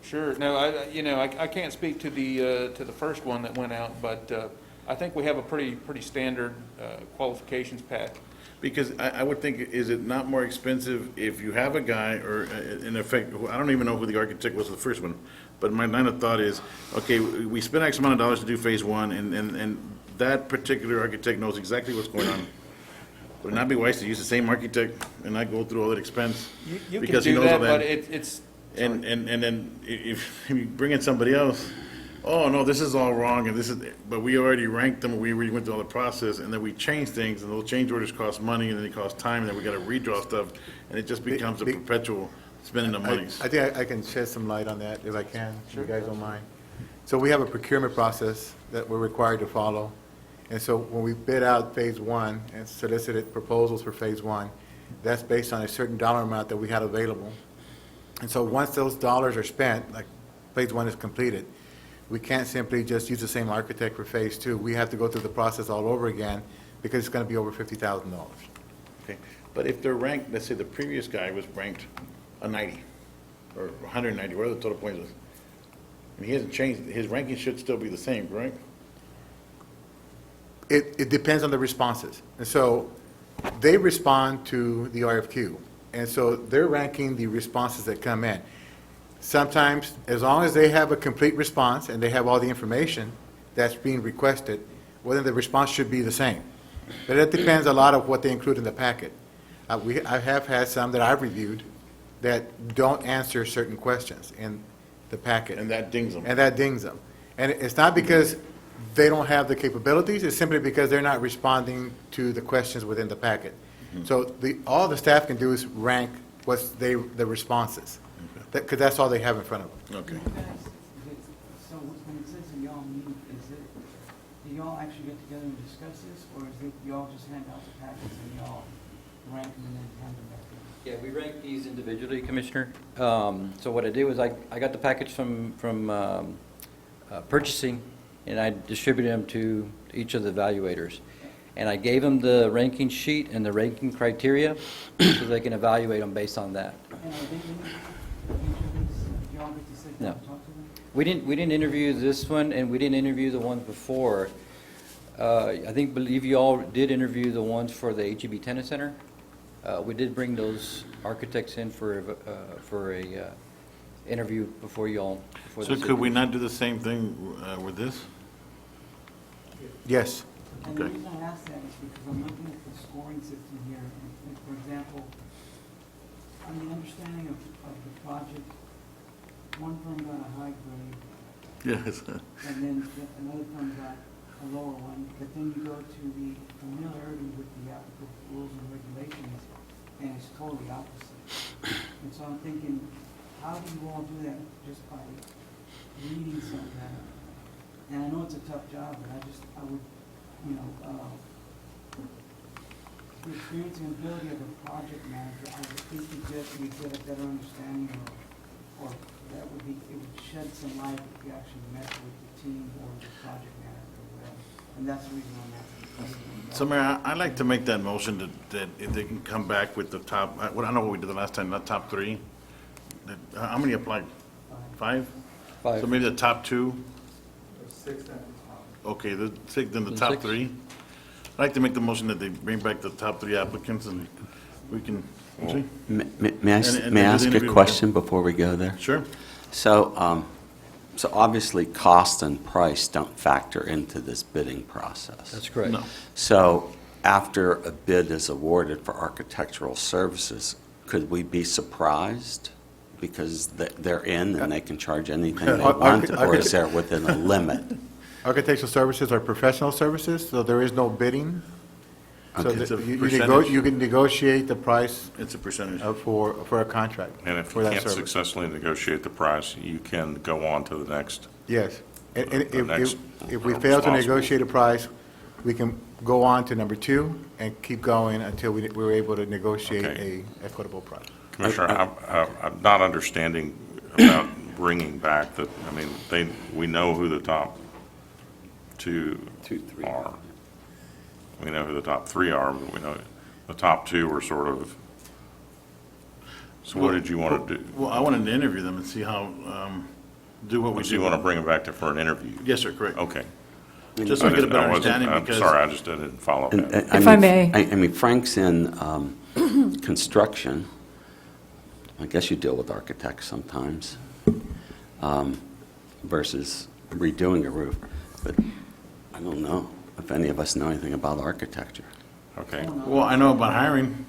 Sure. No, I can't speak to the first one that went out, but I think we have a pretty standard qualifications pack. Because I would think, is it not more expensive if you have a guy, or in effect, I don't even know who the architect was for the first one, but my line of thought is, okay, we spent X amount of dollars to do phase one, and that particular architect knows exactly what's going on. Would it not be wise to use the same architect and not go through all that expense? You Because can he do knows that, all that. but it's And then if you bring in somebody else, oh, no, this is all wrong, but we already ranked them, we already went through all the process, and then we change things, and those change orders cost money, and then it costs time, and then we gotta redraw stuff, and it just becomes a perpetual spending of monies. I think I can shed some light on that if I can, if you guys don't mind. So we have a procurement process that we're required to follow. And so when we bid out phase one and solicited proposals for phase one, that's based on a certain dollar amount that we had available. And so once those dollars are spent, like phase one is completed, we can't simply just use the same architect for phase two. We have to go through the process all over again because it's going to be over $50,000. Okay, but if they're ranked, let's say the previous guy was ranked a 90 or 190, whatever the total points was, and he hasn't changed, his ranking should still be the same, right? It depends on the responses. And so they respond to the RFQ. And so they're ranking the responses that come in. Sometimes, as long as they have a complete response and they have all the information that's being requested, well, then the response should be the same. But it depends a lot of what they include in the packet. I have had some that I've reviewed that don't answer certain questions in the packet. And that dings them. And it's not because they don't have the capabilities, it's simply because they're not responding to the questions within the packet. So all the staff can do is rank the responses, because that's all they have in front of them. Okay. So when it says that y'all meet, do y'all actually get together and discuss this, or is it y'all just hand out the packets and y'all rank them and then hand them back in? Yeah, we rank these individually, Commissioner. So what I did was I got the package from purchasing, and I distributed them to each of the evaluators. And I gave them the ranking sheet and the ranking criteria so they can evaluate them based on that. And are they interviews? Y'all get to sit down and talk to them? We didn't interview this one, and we didn't interview the ones before. I believe you all did interview the ones for the HEB Tennis Center. We did bring those architects in for a interview before you all. So could we not do the same thing with this? Yes. And the reason I ask that is because I'm looking at the scoring system here, and for example, on the understanding of the project, one firm got a high grade. Yes. And then another firm got a lower one, but then you go to the familiarity with the applicable rules and regulations, and it's totally opposite. And so I'm thinking, how do you all do that just by reading something? And I know it's a tough job, but I would you know, the experience and ability of a project manager, I would think you'd get a better understanding or that would be, it would shed some light if you actually met with the team or the project manager or whatever. And that's the reason I'm asking. So Mayor, I'd like to make that motion that if they can come back with the top, well, I know what we did the last time, not top three. How many applied? Five? Five. So maybe the top two? There's 6 at the top. Okay, the six, then the Then top six. three. I'd like to make the motion that they bring back the top three applicants and we can, see? May I And- and may I do ask the a interview. question before we go there? Sure. So, so obviously, cost and price don't factor into this bidding process. That's correct. No. So after a bid is awarded for architectural services, could we be surprised? Because they're in and they can charge anything they want, or is there within a limit? Architectural services are professional services, so there is no bidding. So Okay. It's a that you percentage. you can negotiate the price It's a percentage. for a contract. And if for you that can't service. successfully negotiate the price, you can go on to the next. Yes. And The next if we fail to responsible. negotiate a price, we can go on to number 2 and keep going until we're able to negotiate Okay. a equitable price. Commissioner, I'm not understanding about bringing back the, I mean, we know who the top two are. We know who the top three are, but we know the top two were sort of, so what did you want to do? Well, I wanted to interview them and see how, do what we do. So you want to bring them back for an interview? Yes, sir, correct. Okay. Just so we get a better understanding I'm because. sorry, I just didn't follow And- that. and If I may. I mean, Frank's in construction. I guess you deal with architects sometimes versus redoing a roof. But I don't know if any of us know anything about architecture. Okay. Well, I know about hiring.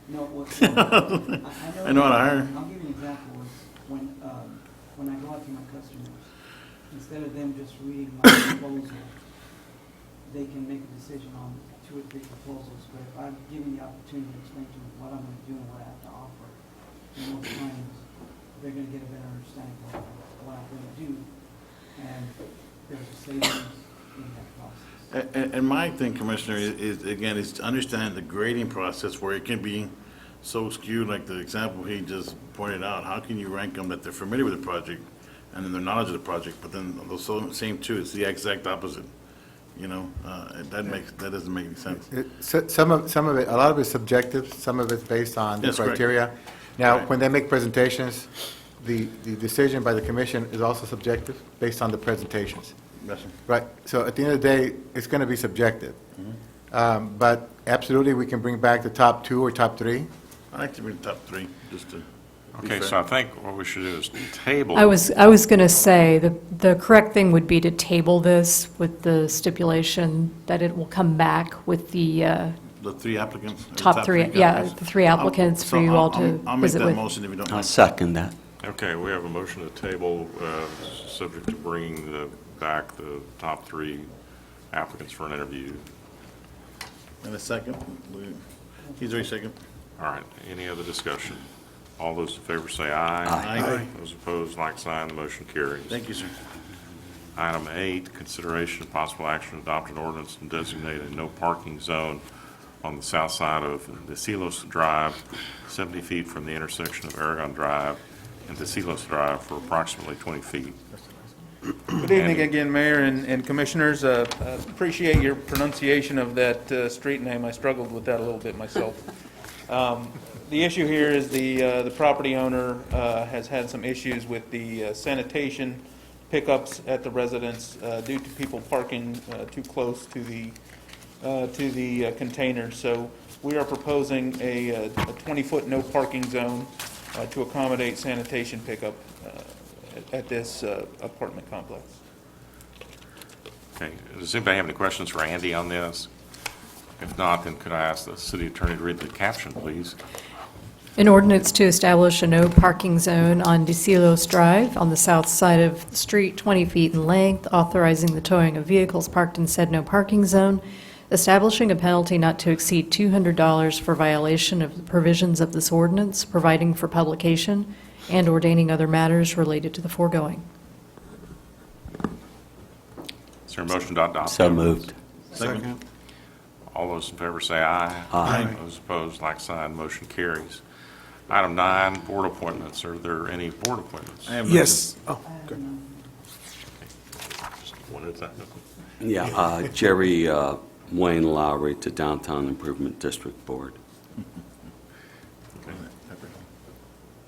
No, what, I know how to hire. I'll give you an example. Is when I go out to my customers, instead of them just reading my proposal, they can make a decision on 2 or 3 proposals. But if I'm giving the opportunity to explain to them what I'm going to do and what I have to offer, then most times they're going to get a better understanding of what I'm going to do, and there's a savings in that process. And my thing, Commissioner, is again, is to understand the grading process where it can be so skewed, like the example he just pointed out. How can you rank them that they're familiar with the project and then their knowledge of the project, but then those same two, it's the exact opposite? You know, that doesn't make any sense. Some of it, a lot of it's subjective, some of it's based on the That's correct. criteria. Now, Right. when they make presentations, the decision by the commission is also subjective, based on the presentations. Yes, sir. Right, so at the end of the day, it's going to be subjective. But absolutely, we can bring back the top 2 or top 3. I like to be the top 3, just to. be Okay, fair. so I think what we should do is table. I was going to say, the correct thing would be to table this with the stipulation that it will come back with the The 3 applicants? or top three, yeah, applicants? the 3 applicants for So you all to I'll make visit that with. motion if you don't I'll mind. second that. Okay, we have a motion to table, subject to bringing back the top 3 applicants for an interview. And a second? He's already second. All right, any other discussion? All those in favor say aye. Aye. Those opposed, like sign, the motion carries. Thank you, sir. Item 8, consideration of possible action to adopt an ordinance and designate a no parking zone on the south side of Desilos Drive, 70 feet from the intersection of Aragon Drive and Desilos Drive for approximately 20 feet. Good evening again, Mayor and Commissioners. Appreciate your pronunciation of that street name. I struggled with that a little bit myself. The issue here is the property owner has had some issues with the sanitation pickups at the residence due to people parking too close to the containers. So we are proposing a 20-foot no parking zone to accommodate sanitation pickup at this apartment complex. Okay, does anybody have any questions for Andy on this? If not, then could I ask the city attorney to read the caption, please? An ordinance to establish a no parking zone on Desilos Drive on the south side of the street, 20 feet in length, authorizing the towing of vehicles parked in said no parking zone, establishing a penalty not to exceed $200 for violation of the provisions of this ordinance, providing for publication, and ordaining other matters related to the foregoing. Is there a motion to adopt? So moved. Second. All those in favor say aye. Aye. Those opposed, like sign, motion carries. Item 9, board appointments. Are there any board appointments? I have Yes. Oh, good. What is that? Yeah, Jerry Wayne Lowry to Downtown Improvement District Board.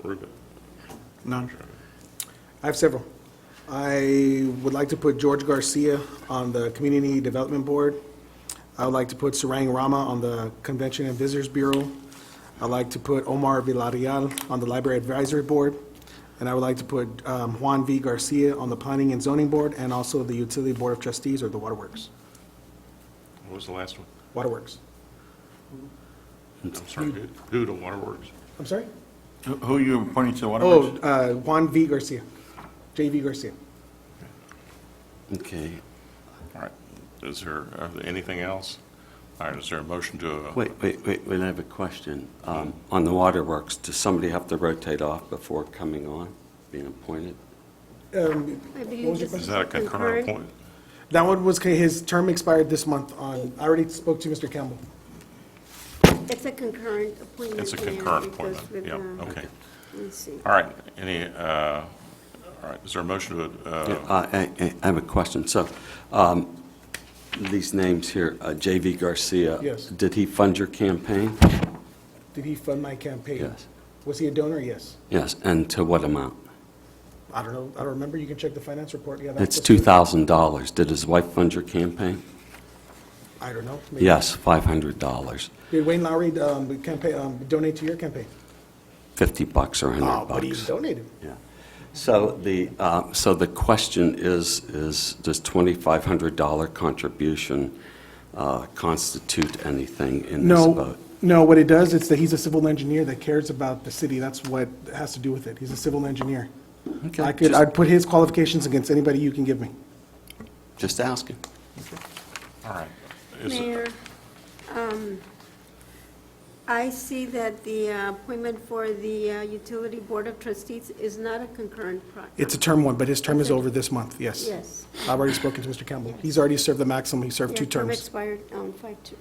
Ruben. None. I have several. I would like to put George Garcia on the Community Development Board. I would like to put Sarang Rama on the Convention and Visitors Bureau. I'd like to put Omar Villarreal on the Library Advisory Board. And I would like to put Juan V. Garcia on the Planning and Zoning Board and also the Utility Board of Trustees or the Waterworks. What was the last one? Waterworks. I'm sorry, who to Waterworks? I'm sorry? Who are you appointing to the Waterworks? Oh, Juan V. Garcia. J.V. Garcia. Okay. All right. Is there anything else? All right, is there a motion to? Wait, I have a question. On the Waterworks, does somebody have to rotate off before coming on, being appointed? I What believe was your this Is that a concurrent appointment? That one was, his term expired this month on, I already spoke to Mr. Campbell. It's a concurrent appointment. It's a Mayor, concurrent because appointment, with, yeah, okay. Let's see. All right, all right, is there a motion to? I have a question. So, these names here, J.V. Garcia. Yes. Did he fund your campaign? Did he fund my campaign? Yes. Was he a donor? Yes. Yes, and to what amount? I don't know. I don't remember. You can check the finance report. Yeah, It's was- $2,000. Did his wife fund your campaign? I don't know. Maybe. Yes, $500. Did Wayne Lowry donate to your campaign? $50 or $100. Oh, but he donated. Yeah. So the question is does $2,500 contribution constitute anything in this vote? No, what it does, it's that he's a civil engineer that cares about the city. That's what has to do with it. He's a civil engineer. Okay. I'd put his qualifications against anybody you can give me. Just asking. All right. Mayor, I see that the appointment for the Utility Board of Trustees is not a concurrent project. It's a term one, but his term is over this month, yes. Yes. I've already spoken to Mr. Campbell. He's already served the maximum. He served 2 Your term terms. expired on 5/2.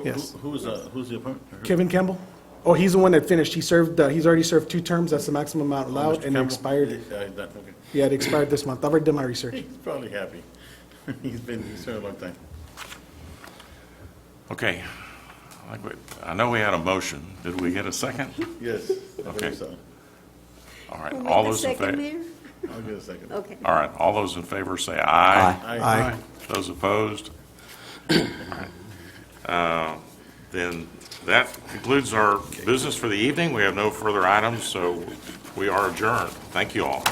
Yes. Who's the appointment? Kevin Campbell? Oh, he's the one that finished. He's already served 2 terms. That's the maximum amount allowed, and it expired. Okay. Yeah, it expired this month. I've already done my research. He's probably happy. He's served a long time. Okay. I know we had a motion. Did we get a second? Yes. I Okay. believe so. All right, Who all made the those in second, favor? Mayor? I'll get a second. Okay. All right, all those in favor say aye. Aye. Those opposed? Then that concludes our business for the evening. We have no further items, so we are adjourned. Thank you all.